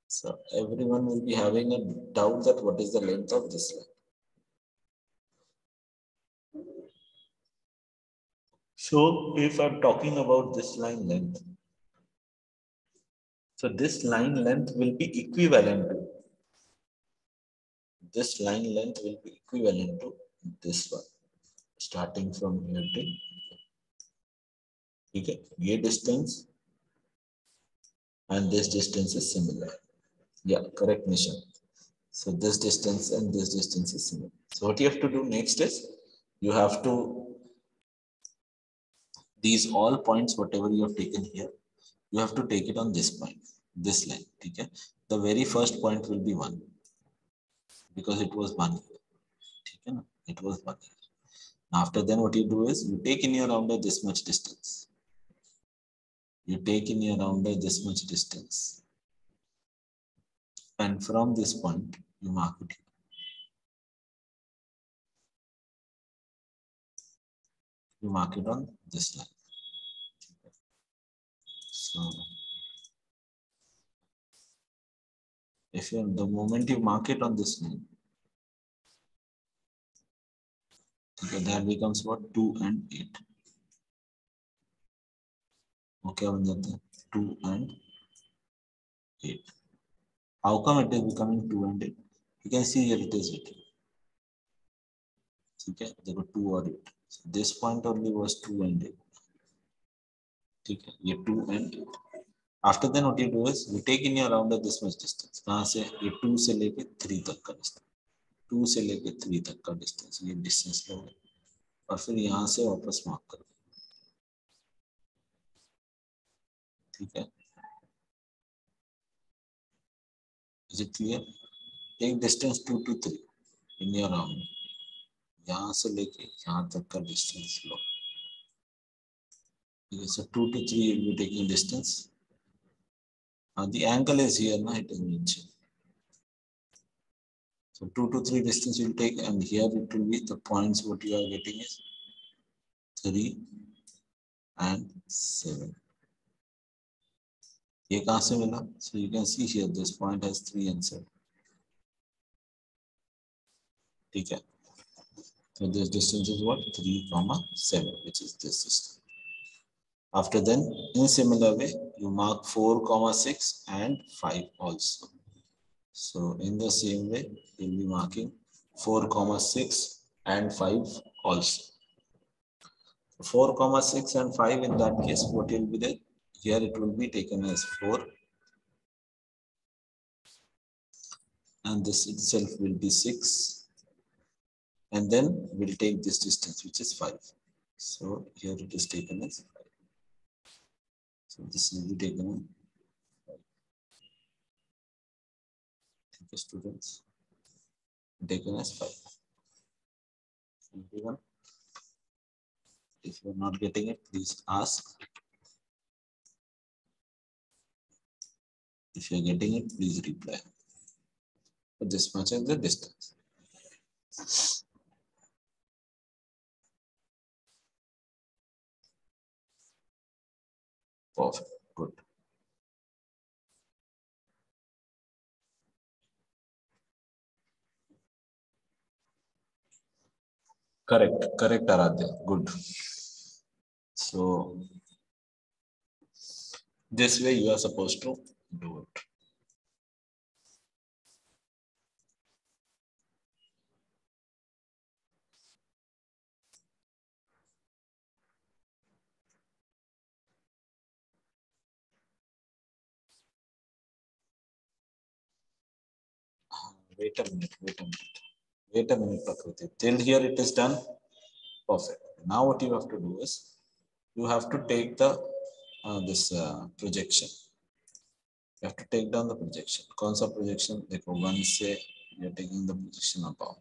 So everyone will be having a doubt that what is the length of this line. So if I'm talking about this line length, so this line length will be equivalent to this one, starting from here to okay, ये distance and this distance is similar. Yeah, correct, Nishan. So this distance and this distance is similar. So what you have to do next is you have to these all points whatever you have taken here, you have to take it on this point, this line. Okay, the very first point will be 1 because it was 1 here. Okay, it was 1 here. After then what you do is you take in your rounder this much distance. You take in your rounder this much distance. And from this point, you mark it here. You mark it on this line. So if you the moment you mark it on this line, okay, that becomes what? 2 and 8. Okay, 2 and 8. How come it is becoming 2 and 8? You can see here it is written. Okay, there were 2 or 8. So this point only was 2 and 8. Okay, ये 2 and 8. After then what you do is you take in your rounder this much distance. कहाँ से? ये 2 से लेके 3 तक का distance. 2 से लेके 3 तक का distance. ये distance लो और फिर यहाँ से वापस मार्क करो. ठीक है? Is it clear? Take distance 2 to 3 in your arm. यहाँ से लेके यहाँ तक का distance low. Okay, so 2 to 3 you will be taking distance. The angle is here, na, it is niche. So 2 to 3 distance you will take, and here it will be the points what you are getting is 3 and 7. ये कहाँ से मिला? So you can see here this point has 3 and 7. ठीक है. So this distance is what? 3, 7, which is this distance. After then, in similar way, you mark 4, 6 and 5 also. So in the same way, you'll be marking 4, 6 and 5 also. 4, 6 and 5 in that case, what will be there? Here it will be taken as 4. And this itself will be 6. And then we'll take this distance, which is 5. So here it is taken as 5. So this will be taken as 5. Okay, students, taken as 5. Everyone, if you're not getting it, please ask. If you're getting it, please reply. So this much is the distance. Perfect. Good. Correct. Correct, Aradhya. Good. So this way you are supposed to do it. Wait a minute. Wait a minute. Wait a minute, Prakriti. Till here it is done. Perfect. Now what you have to do is you have to take the this projection. You have to take down the projection. कौन सा projection? देखो 1 से you are taking the projection above.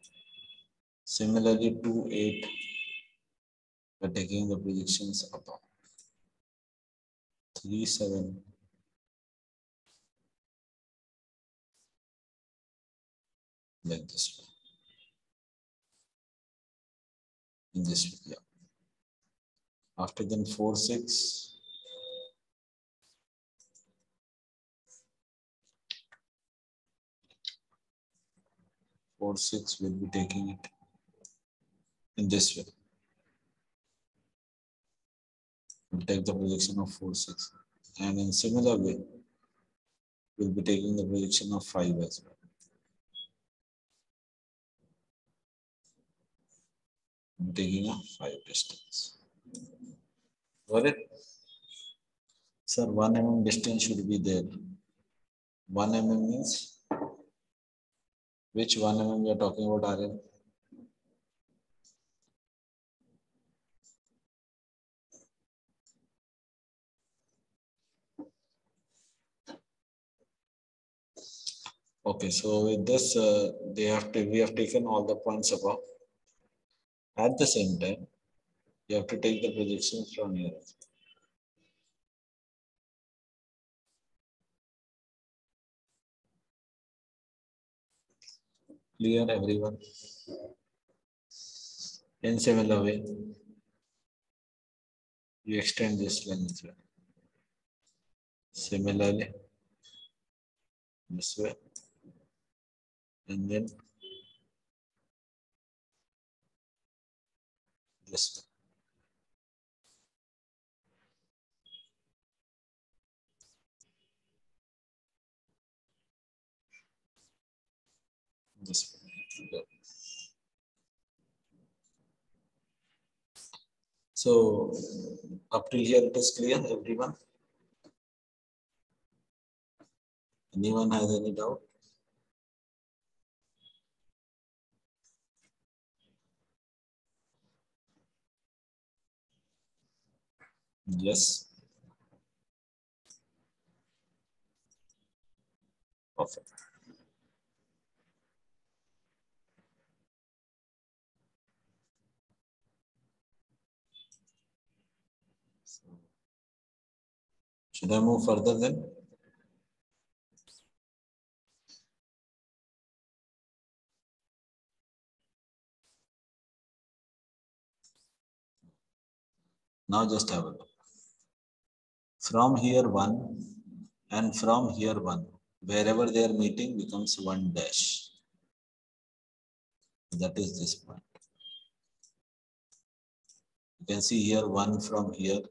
Similarly 2, 8 you are taking the projections above. 3, 7 like this way. In this way, yeah. After then 4, 6. 4, 6 will be taking it in this way. We'll take the projection of 4, 6. And in similar way, we'll be taking the projection of 5 as well. I'm taking a 5 distance. Got it? Sir, 1 mm distance should be there. 1 mm means which 1 mm we are talking about, RL? Okay, so with this, we have taken all the points above. At the same time, you have to take the projection from here. Clear, everyone? In similar way, you extend this length as well. Similarly, this way, and then this way. This way. So up till here it is clear, everyone? Anyone has any doubt? Yes. Perfect. Should I move further then? Now just have a look. From here 1 and from here 1. Wherever they are meeting becomes 1 dash. That is this point. You can see here 1 from here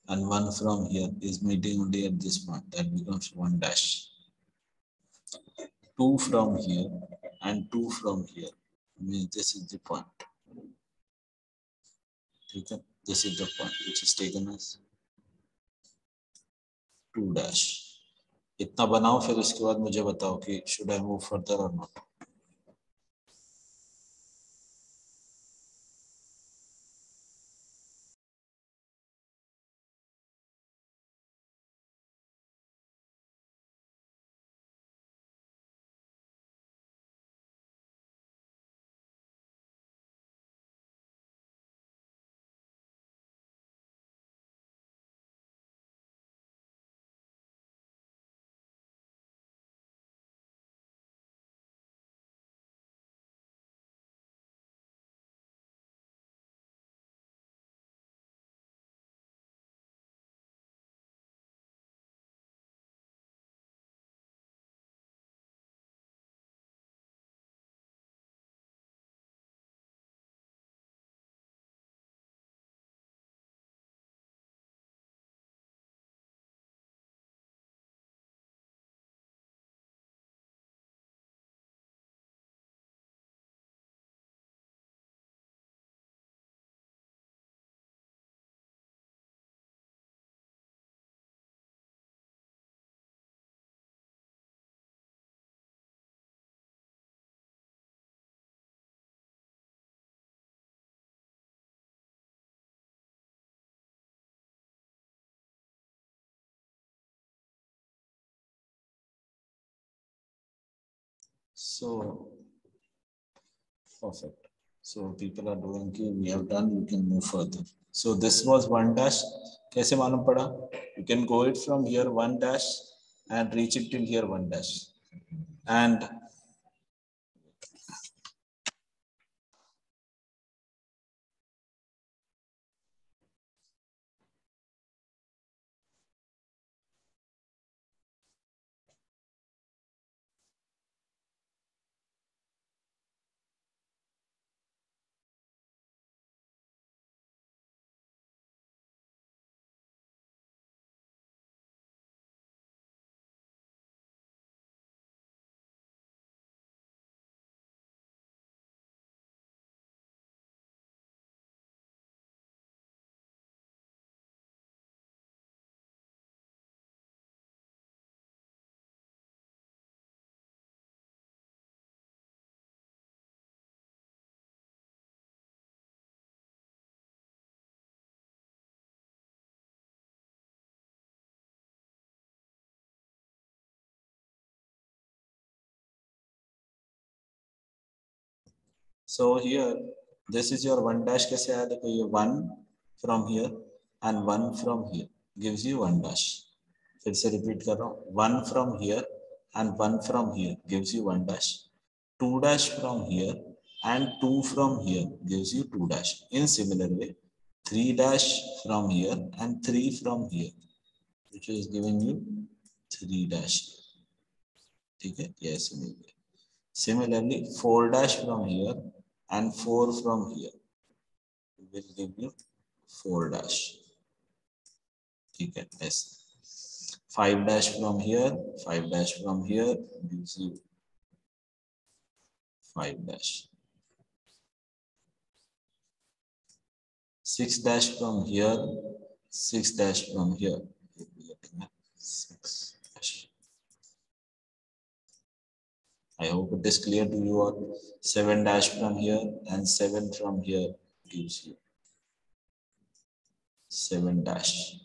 and 1 from here is meeting only at this point. That becomes 1 dash. 2 from here and 2 from here. I mean, this is the point. Okay? This is the point which is taken as 2 dash. इतना बनाओ फिर उसके बाद मुझे बताओ कि should I move further or not. So, perfect. So people are doing okay, we have done, you can move further. So this was 1 dash. कैसे मालूम पड़ा? You can go it from here 1 dash and reach it till here 1 dash. And so here, this is your 1 dash. कैसे आया? देखो ये 1 from here and 1 from here gives you 1 dash. फिर से repeat कर रहा हूँ. 1 from here and 1 from here gives you 1 dash. 2 dash from here and 2 from here gives you 2 dash. In similar way, 3 dash from here and 3 from here, which is giving you 3 dash. Okay? Yes, similarly, 4 dash from here and 4 from here will give you 4 dash. Okay? Yes. 5 dash from here, 5 dash from here gives you 5 dash. 6 dash from here, 6 dash from here. 6 dash. I hope it is clear to you all. 7 dash from here and 7 from here gives you 7 dash.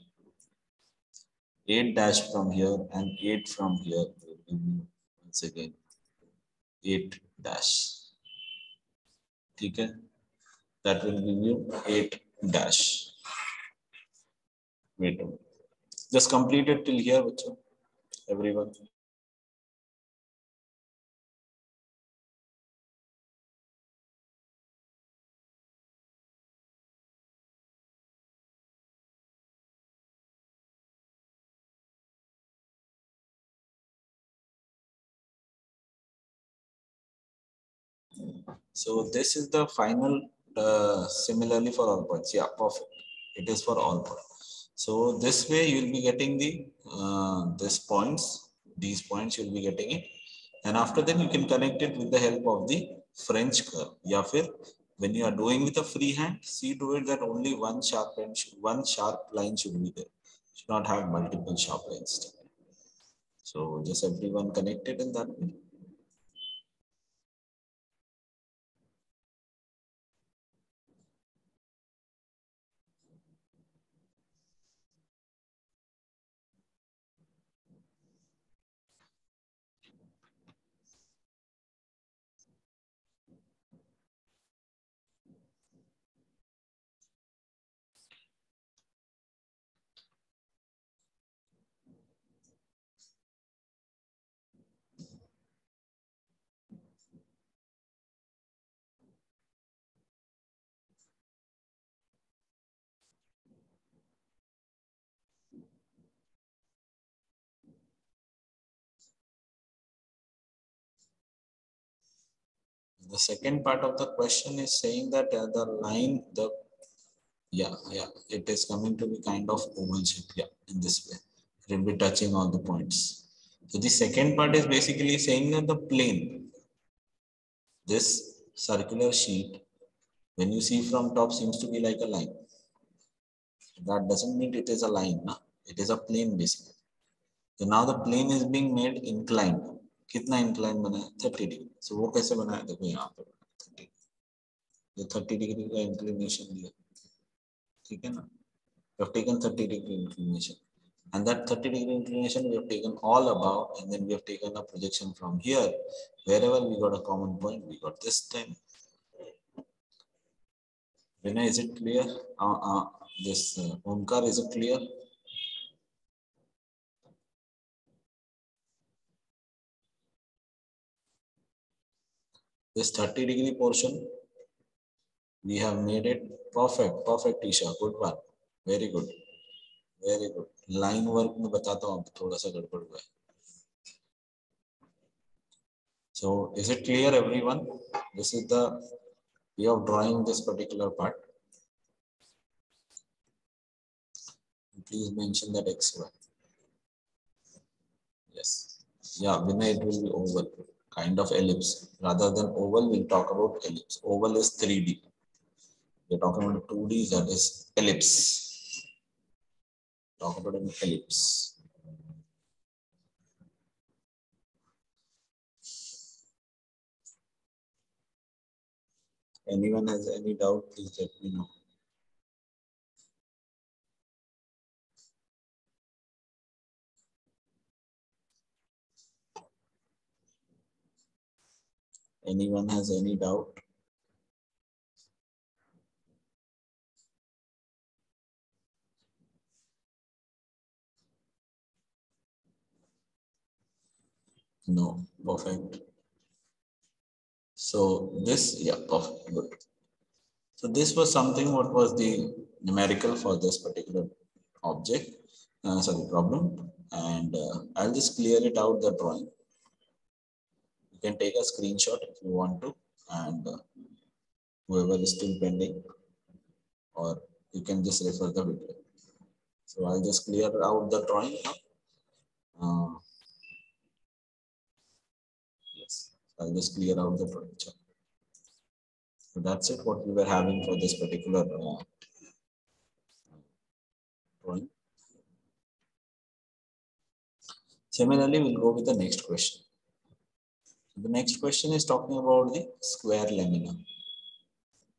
8 dash from here and 8 from here will give you once again 8 dash. Okay? That will give you 8 dash. Wait. Just complete it till here, everyone. So this is the final, similarly for all points. Yeah, perfect. It is for all points. So this way you'll be getting the this points, these points you'll be getting it. And after that you can connect it with the help of the French curve. या फिर when you are doing with a free hand, see to it that only one sharp line should be there. Should not have multiple sharp lines. So just everyone connected in that way. The second part of the question is saying that the line, it is coming to be kind of oval shape, in this way. It will be touching all the points. So the second part is basically saying that the plane, this circular sheet, when you see from top, seems to be like a line. That doesn't mean it is a line, na? It is a plane basically. So now the plane is being made inclined. कितना inclined बना है? 30 degree. So वो कैसे बना है? देखो यहाँ पे 30. ये 30 degree का inclination दिया. ठीक है ना? We have taken 30 degree inclination. And that 30 degree inclination we have taken all above, and then we have taken a projection from here. Wherever we got a common point, we got this time. Vinay, is it clear? This Omkar, is it clear? This 30 degree portion, we have made it perfect. Perfect, Isha. Good one. Very good. Very good. Line work में बताता हूँ थोड़ा सा गड़बड़ हुआ है. So is it clear, everyone? This is the way of drawing this particular part. Please mention that XY. Yes. Yeah, Vinay, it will be oval. Kind of ellipse. Rather than oval, we'll talk about ellipse. Oval is 3D. We're talking about 2D, that is ellipse. Talk about an ellipse. Anyone has any doubt, please let me know. Anyone has any doubt? No, perfect. So this, yeah, perfect, good. So this was something, what was the numerical for this particular object, problem. And I'll just clear it out, the drawing. You can take a screenshot if you want to, and whoever is still pending, or you can just refer the video. So I'll just clear out the drawing now. Yes, I'll just clear out the drawing. So that's it, what we were having for this particular drawing. Similarly, we'll go with the next question. The next question is talking about the square lamina.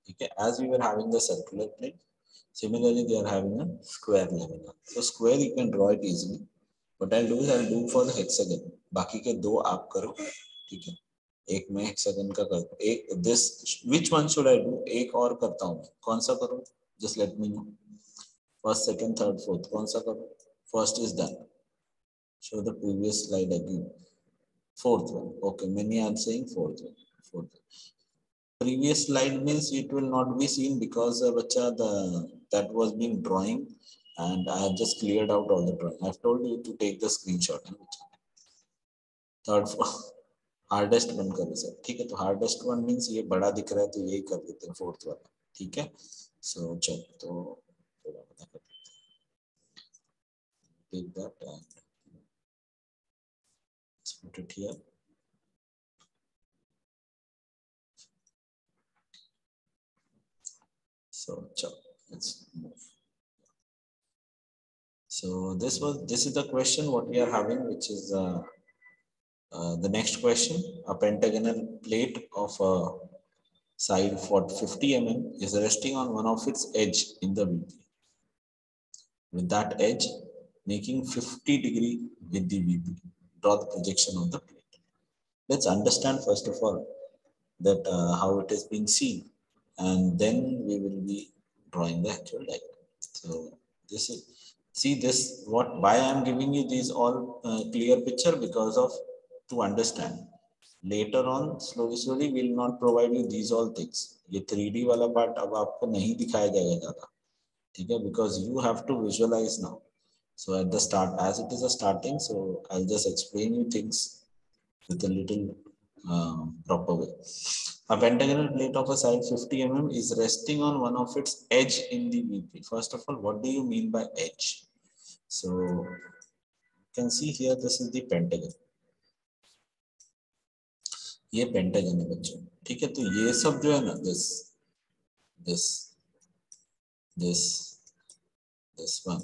Okay, as we were having the circular plane, similarly they are having a square lamina. So square you can draw it easily. What I'll do is I'll do for the hexagon. बाकी के दो आप करो, ठीक है? एक मैं hexagon का करता हूँ. एक this, which one should I do? एक और करता हूँ. कौन सा करूँ? Just let me know. First second third fourth कौन सा करो? First is done. Show the previous slide again. Fourth one. Okay, many are saying fourth one. Fourth one. Previous slide means it will not be seen because bacha that was being drawing and I have just cleared out all the drawing. I have told you to take the screenshot. Third hardest one करो sir. ठीक है, तो hardest one means ये बड़ा दिख रहा है तो यही कर देते हैं फोर्थ वाला. ठीक है, सो चलो तो थोड़ा बता कर take that and put it here. So let's move. So this is the question what we are having, which is the next question. A pentagonal plate of a side for 50 mm is resting on one of its edge in the VP. With that edge making 50° with the VP. Draw the projection of the plate. Let's understand first of all that how it is being seen, and then we will be drawing the actual diagram. So this is, see this, what why I am giving you these all clear picture, because of to understand. Later on slowly we will not provide you these all things. ये 3D वाला part अब आपको नहीं दिखाया जाएगा ज़्यादा, ठीक है, because you have to visualize now. So at the start, as it is a starting, so I'll just explain you things with a little proper way. A pentagonal plate of a side 50 mm is resting on one of its edge in the VP. First of all, what do you mean by edge? So you can see here, this is the pentagon. ये pentagon है बच्चों, ठीक है, तो ये सब जो है ना, this one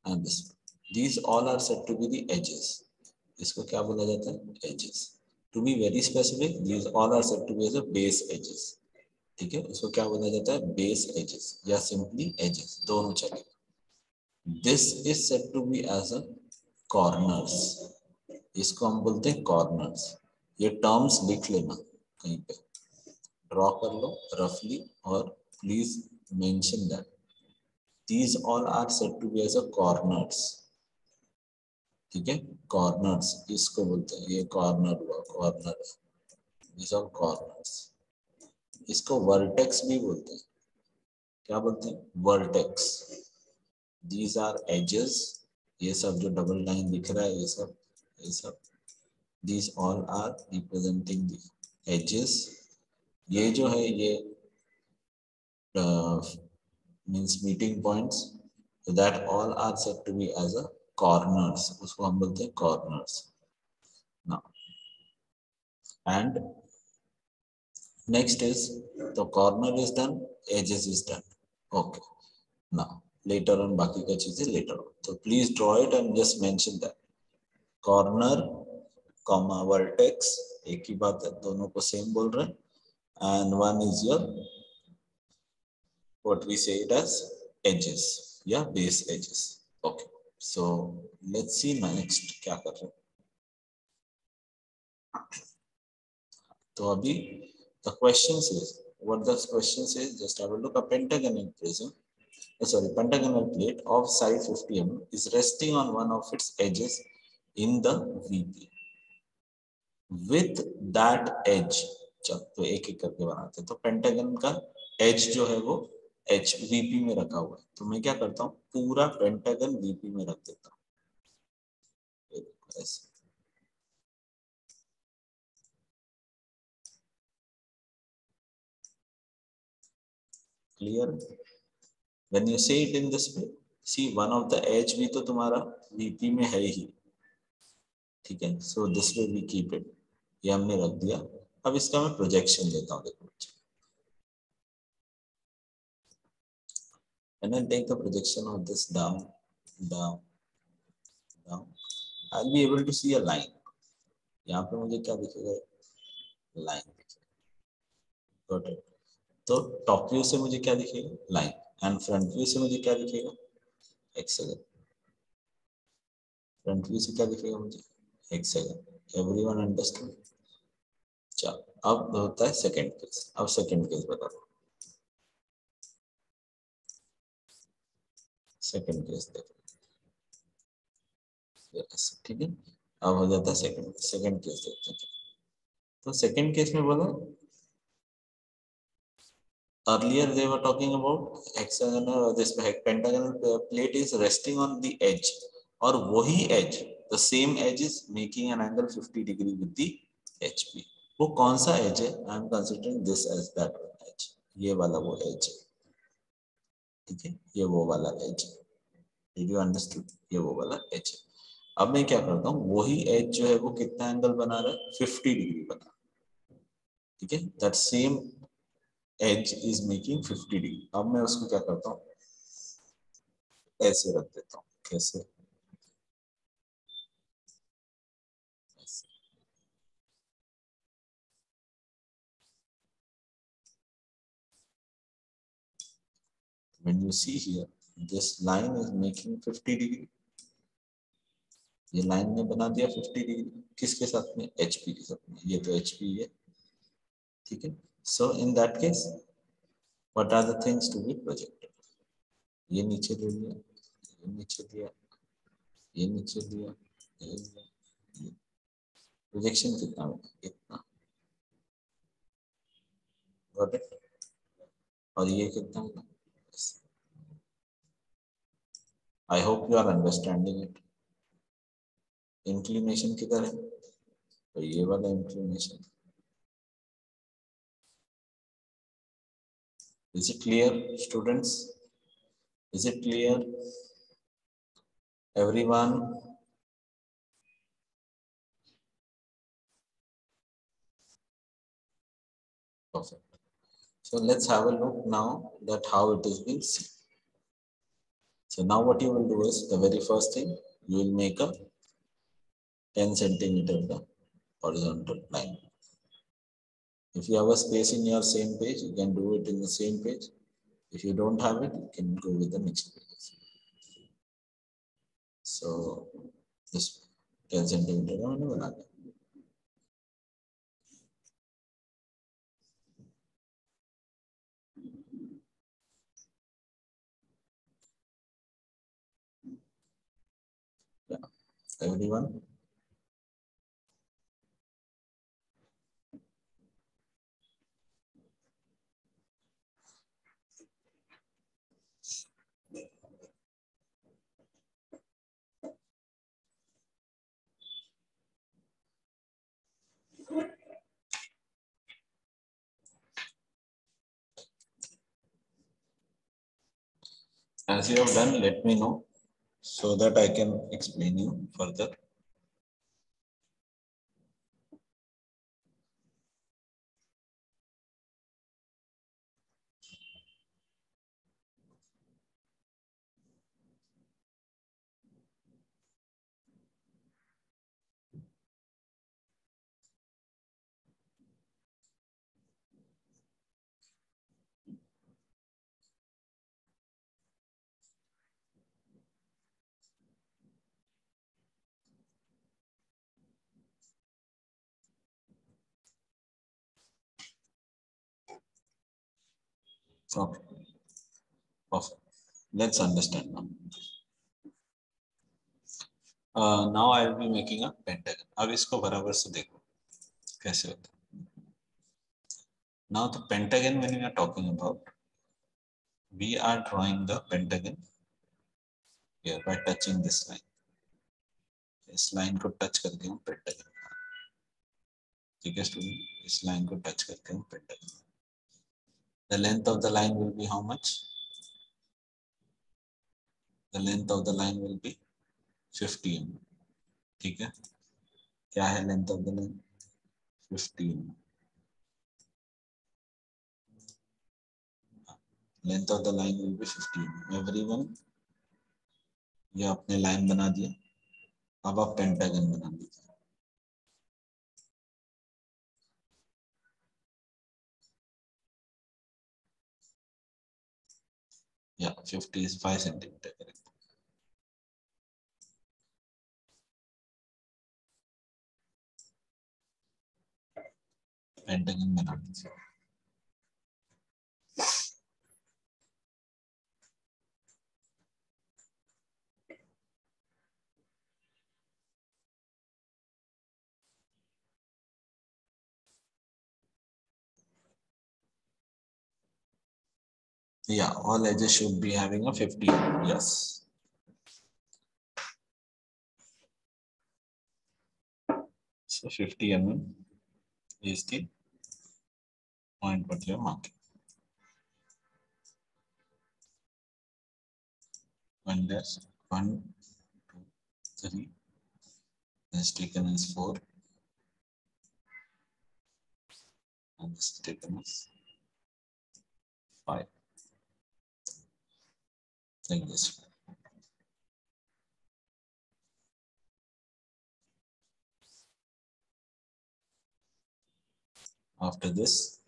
and this one, these all are said to be the edges. इसको क्या बोला जाता है? Edges. To be very specific, these all are said to be as a base edges. ठीक है, इसको क्या बोला जाता है? Base edges या simply edges, दोनों चलेगा. This is said to be as a corners. इसको हम बोलते हैं corners. ये terms लिख लेना कहीं पे, draw कर लो roughly, और please mention that these all are said to be as a corners. ठीक है, कॉर्नर्स इसको बोलते हैं, ये कॉर्नर हुआ, कॉर्नर, these are corners. इसको वर्टेक्स भी बोलते हैं. क्या बोलते हैं? वर्टेक्स. these are edges. ये सब जो डबल लाइन दिख रहा है, ये सब these all are representing the edges. ये जो है ये means meeting points, so that all are said to be as a corners. उसको हम बोलते हैं corners. Now and next is the corner is done, edges is done. Okay, now later on बाकी का चीजें later on, so please draw it and just mention that corner comma vertex एक ही बात है, दोनों को same बोल रहे हैं, and one is your what we say it as edges, yeah, base edges. Okay, so let's see next क्या कर रहे हैं. तो अभी the question says, what the question says, just have a look. A pentagonal prism, pentagonal plate of side 50 mm is resting on one of its edges in the VP. With that edge, तो एक एक करके बनाते हैं. तो pentagon का as जो है वो एच वीपी में रखा हुआ है, तो मैं क्या करता हूँ, पूरा पेंटागन वीपी में रख देता हूँ ऐसे. Clear? When you say it in this way, see one of the edge भी तो तुम्हारा VP में है ही, ठीक है. So this way we keep it. ये हमने रख दिया. अब इसका मैं प्रोजेक्शन लेता हूँ. देखो, and then take the projection of this down, I'll be able to see a line. यहाँ पे मुझे क्या दिखेगा? लाइन दिखेगा. Got it? तो टॉप व्यू से मुझे क्या दिखेगा? लाइन. एंड फ्रंट व्यू से मुझे क्या दिखेगा? एक सेकंड. फ्रंट व्यू से क्या दिखेगा मुझे? एक सेकंड. Everyone understood? चलो, अब होता है सेकंड केस. अब सेकंड केस बता दो. सेकंड केस देखो, ठीक है। अब हो जाता है सेकंड सेकंड केस देखते हैं। तो सेकंड केस में बोला, earlier they were talking about hexagonal, this pentagonal plate is resting on the edge, और वही edge, the same edge is making an angle 50 degree with the HP. वो कौन सा edge है? I am considering this as that edge, ये वाला वो edge है, ठीक है, ये वो वाला edge है। Did you understood? ये वो वाला edge है। अब मैं क्या करता हूँ, वही edge जो है वो कितना एंगल बना रहा है? 50 डिग्री बना रहा है, ठीक है। That same edge is making 50 degree. अब मैं उसको क्या करता हूँ, ऐसे रख देता हूँ। कैसे? ऐसे। When you see here, this line is making 50 degree, ये लाइन ने बना दिया 50 डिग्री, किसके साथ में? HP के साथ में। ये तो HP है, ठीक है। So in that case, what are the things to be projected? ये नीचे ले लिया, ये नीचे दिया, ये नीचे दिया, ये लिया। प्रोजेक्शन कितना होगा? इतना, गॉट इट। और ये कितना होगा? I hope you are understanding it. Inclination किधर है? तो ये वाला inclination. Is it clear, students? Is it clear, everyone? Perfect. So let's have a look now that how it is being seen. So now what you will do is, the very first thing, you will make a 10 centimeter the horizontal line. If you have a space in your same page, you can do it in the same page. If you don't have it, you can go with the next page. So this 10 centimeter हमने बना दिया। Yeah. Everyone? As you have done, let me know so that I can explain you further. Okay, perfect. Let's understand now. Now I will be making a pentagon. अब इसको बराबर से देखो कैसे होता है. Now the pentagon, when we are talking about, we are drawing the pentagon here by touching this line. इस line को टच करके हम पेंटागन, ठीक है स्टूडेंट, इस लाइन को टच करके हम pentagon. The length of the line will be how much? The length of the line will be 50 mm. ठीक है, क्या है length of the line? 50 mm. Length of the line will be 50 mm. Everyone, ये आपने line बना दिया. अब आप पेंटागन बना दीजिए. Yeah, 50 is 5 centimeter, correct. Pentagon बना दीजिए. Yeah, all edges should be having a 50. Yes. So 50 mm is the point what you are marking. 1 dash, 1, 2, 3. This taken as 4. And this is taken as 5. Like this. After this,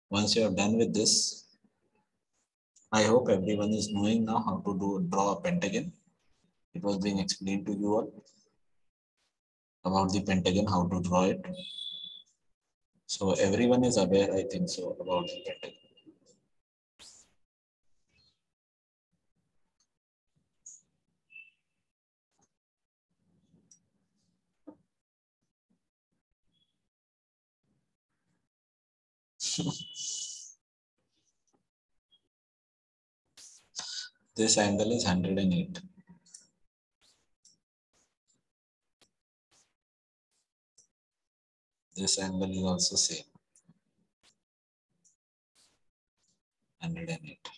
once you are done with this, I hope everyone is knowing now how to draw a pentagon. It was being explained to you all about the pentagon, how to draw it. So everyone is aware, I think so, about the pentagon. This angle is 108. This angle is also same, 108.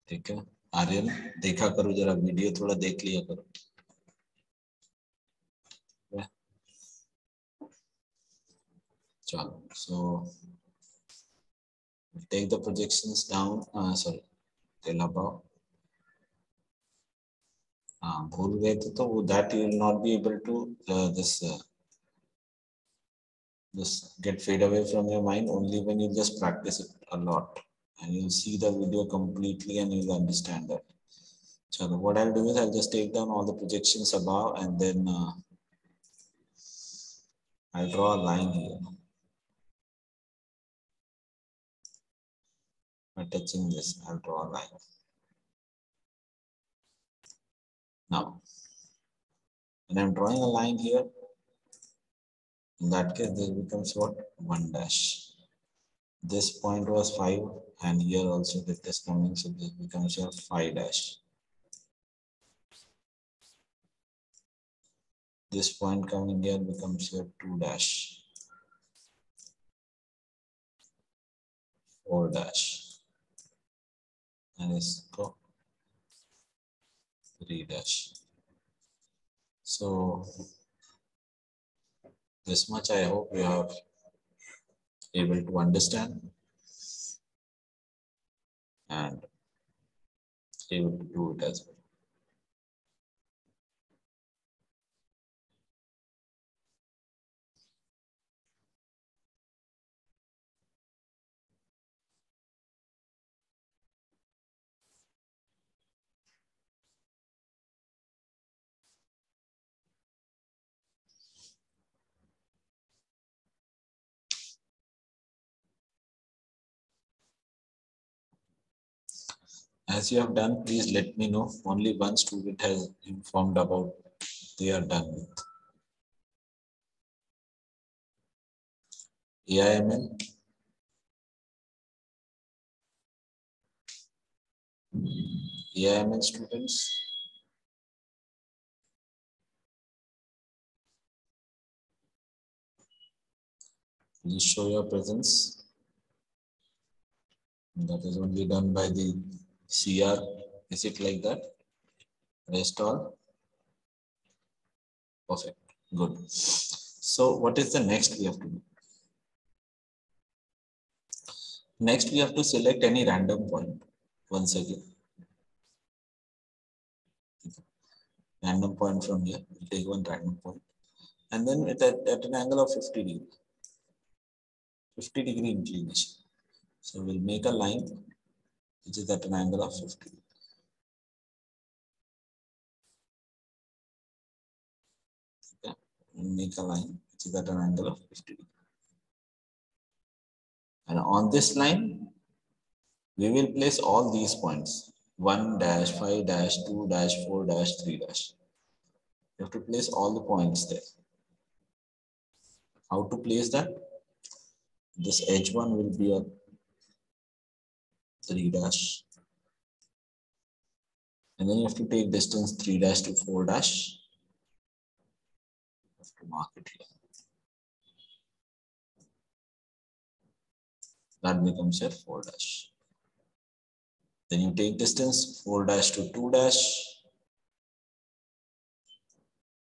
ठीक है आर्यन देखा करो जरा video थोड़ा देख लिया करो चलो so take the projections down sorry till above भूल गए थे तो that you will not be able to this get fade away from your mind only when you just practice it a lot and you'll see the video completely and you'll understand that. So what I'll do is I'll just take down all the projections above and then I'll draw a line here. By touching this, I'll draw a line. Now, when I'm drawing a line here, in that case, this becomes what? 1 dash. This point was 5, and here also it is coming, so this becomes your 5 dash. This point coming here becomes your 2 dash. 4 dash. And it's go 3 dash. So this much I hope you have able to understand and able to do it as well. As you have done, please let me know. Only one student has informed about they are done with. AIMN. AIMN students. Please show your presence. That is only done by the CR. Is it like that? Rest all? Perfect. Good. So what is the next we have to do? Next we have to select any random point. Once again. Random point from here. We'll take one random point. And then at an angle of 50 degree. 50 degree inclination. So we'll make a line which is at an angle of 50 degree. Okay. We'll make a line which is at an angle of 50 degree. And on this line, we will place all these points. 1 dash, 5 dash, 2 dash, 4 dash, 3 dash. You have to place all the points there. How to place that? This H1 will be a 3 dash. And then you have to take distance 3 dash to 4 dash. You have to mark it here. That becomes your 4 dash. Then you take distance 4 dash to 2 dash.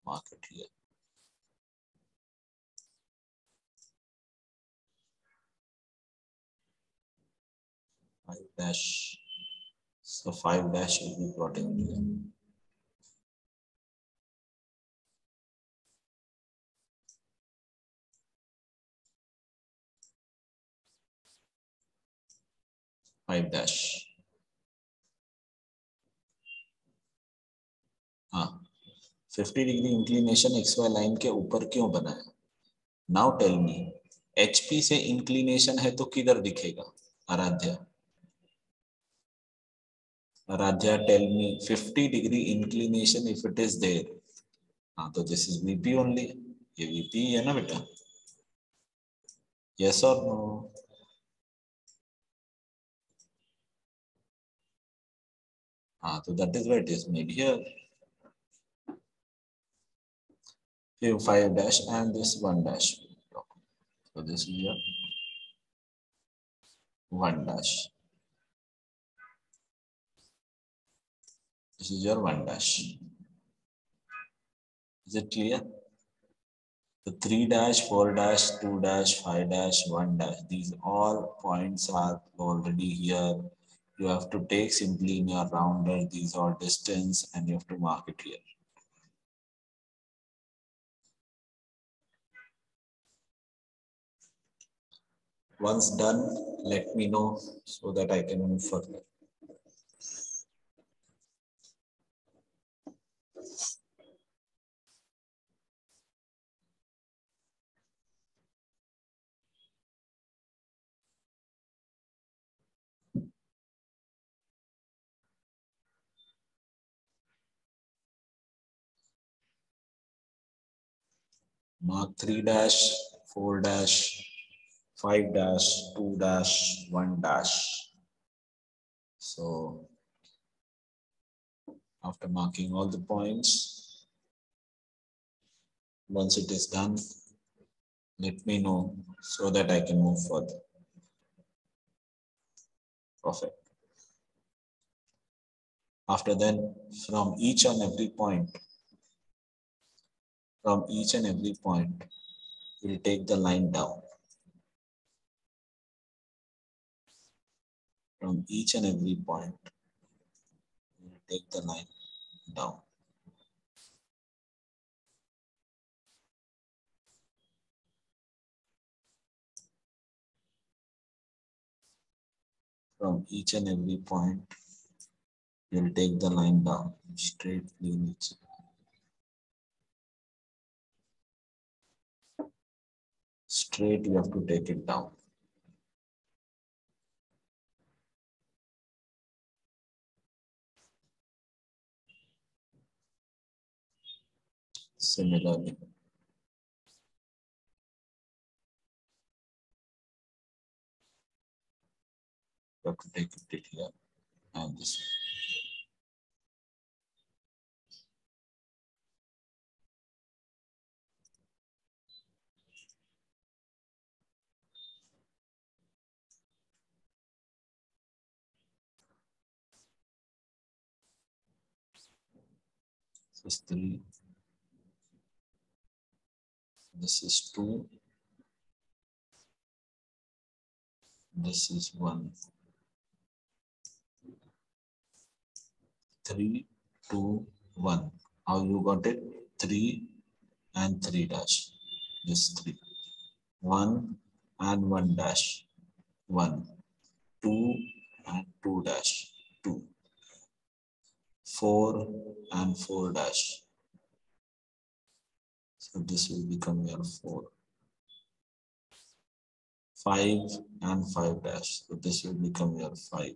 Mark it here. Five dash. So 5 dash will be brought in here. Five dash. 50 degree inclination XY line के ऊपर क्यों बना है? Now tell me, HP से inclination है तो किधर दिखेगा? Aaradhya. Aradhya, tell me 50 degree inclination if it is there. तो this is VP only. ये VP है ना बेटा? Yes or no? So that is why it is made here. 5 dash and this 1 dash. So this is your 1 dash. This is your 1 dash. Is it clear? The 3 dash, 4 dash, 2 dash, 5 dash, 1 dash. These all points are already here. You have to take simply in your rounder. These are distance and you have to mark it here. Once done, let me know so that I can move further. Mark 3 dash, 4 dash, 5 dash, 2 dash, 1 dash. So after marking all the points, once it is done, let me know so that I can move further. Perfect. After that, from each and every point, we'll take the line down. From each and every point, we'll take the line down. From each and every point, you'll take the line down, straight lineage. Straight, you have to take it down. Similarly, you have to take it till here and this way. This is 3. This is 2. This is 1. 3, 2, 1. How you got it? 3 and 3 dash. This 3. 1 and 1 dash. 1. 2 and 2 dash. 2. 4 and 4 dash. So this will become your 4. 5 and 5 dash. So this will become your 5.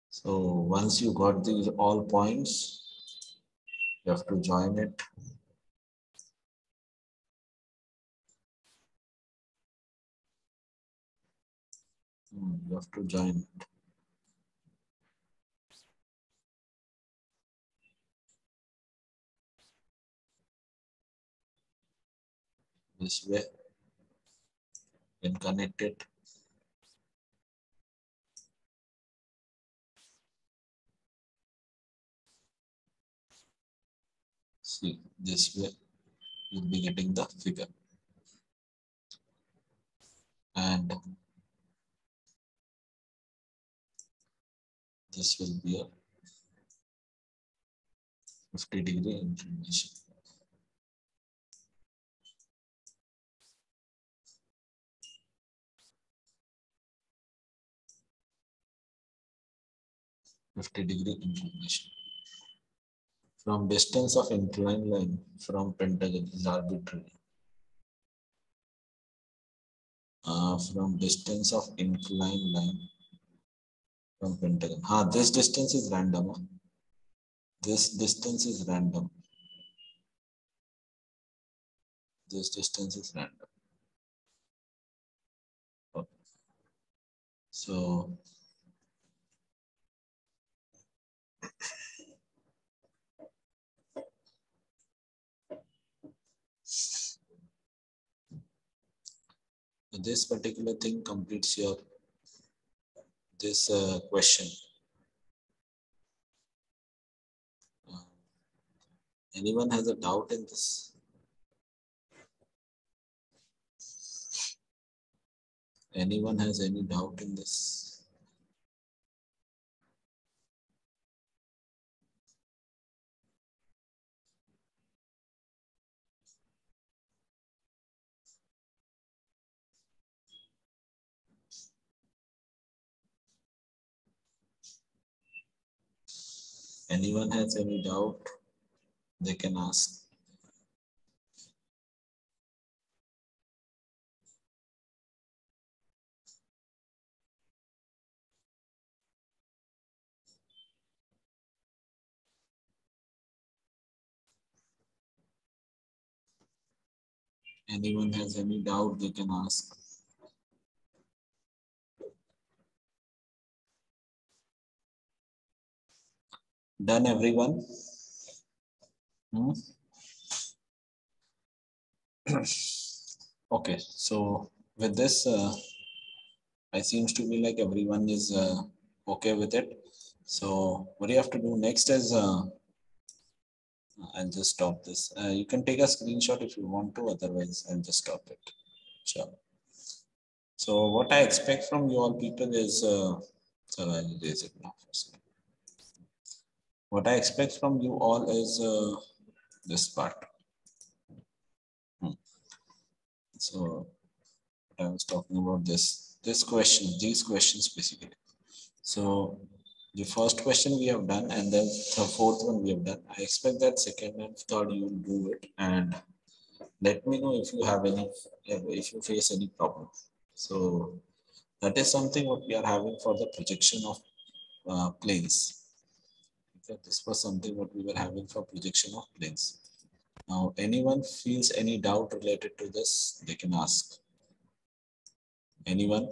So once you got these all points, you have to join it. You have to join it. This way, you can connect it. See, this way you'll be getting the figure. And this will be a 50-degree inclination. From distance of inclined line from Pentagon is arbitrary. From distance of inclined line from Pentagon. This distance is random. This distance is random. This distance is random. Okay. So this particular thing completes your this question. Anyone has a doubt in this? Anyone has any doubt in this? Anyone has any doubt? They can ask. Anyone has any doubt, they can ask. Done, everyone? Okay, so with this, I seems to be like everyone is okay with it. So what you have to do next is, I'll just stop this. You can take a screenshot if you want to, otherwise I'll just stop it. Sure. So what I expect from you all people is, so I'll raise it now first. What I expect from you all is this part. So I was talking about these questions basically. So the first question we have done, and then the fourth one we have done. I expect that second and third you will do it, and let me know if you have any, if you face any problem. So that is something what we are having for the projection of planes. Okay, this was something what we were having for projection of planes. Now, anyone feels any doubt related to this, they can ask. Anyone?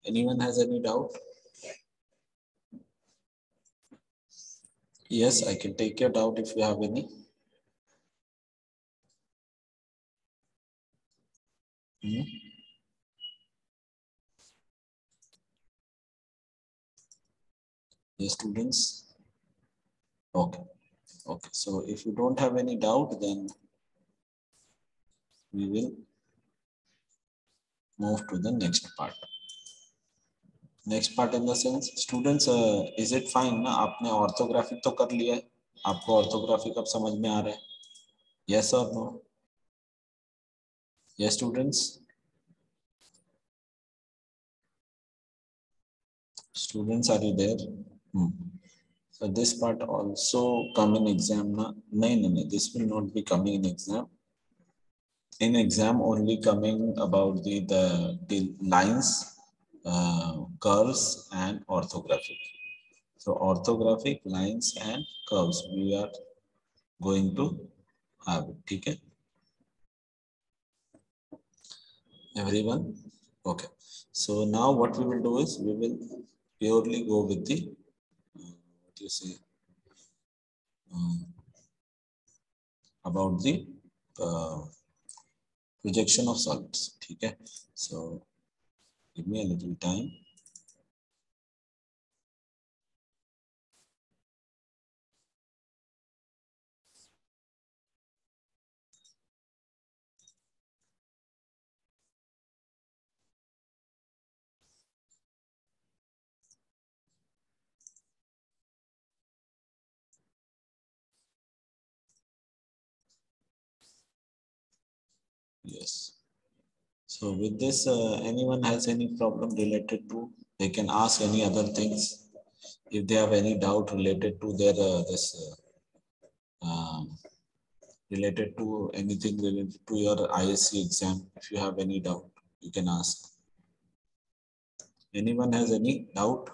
Anyone has any doubt? Yes, I can take your doubt if you have any. Yes, students? Okay. Okay. So if you don't have any doubt, then we will move to the next part. Next part in the sense, students, is it fine ना? आपने orthographic तो कर लिया है, आपको orthographic अब समझ में आ रहा है? Yes or no? Yes, students. Students, are you there? So this part also come in exam ना? नहीं, this will not be coming in exam. In exam only coming about the lines, curves and orthographic. So orthographic, lines and curves we are going to have it. Okay, everyone. Okay. So now what we will do is we will purely go with the what you say um, about the uh, projection of solids. Okay. So give me a little time. Yes. So with this, anyone has any problem related to, they can ask any other things. If they have any doubt related to their related to anything related to your ISC exam, if you have any doubt, you can ask. Anyone has any doubt?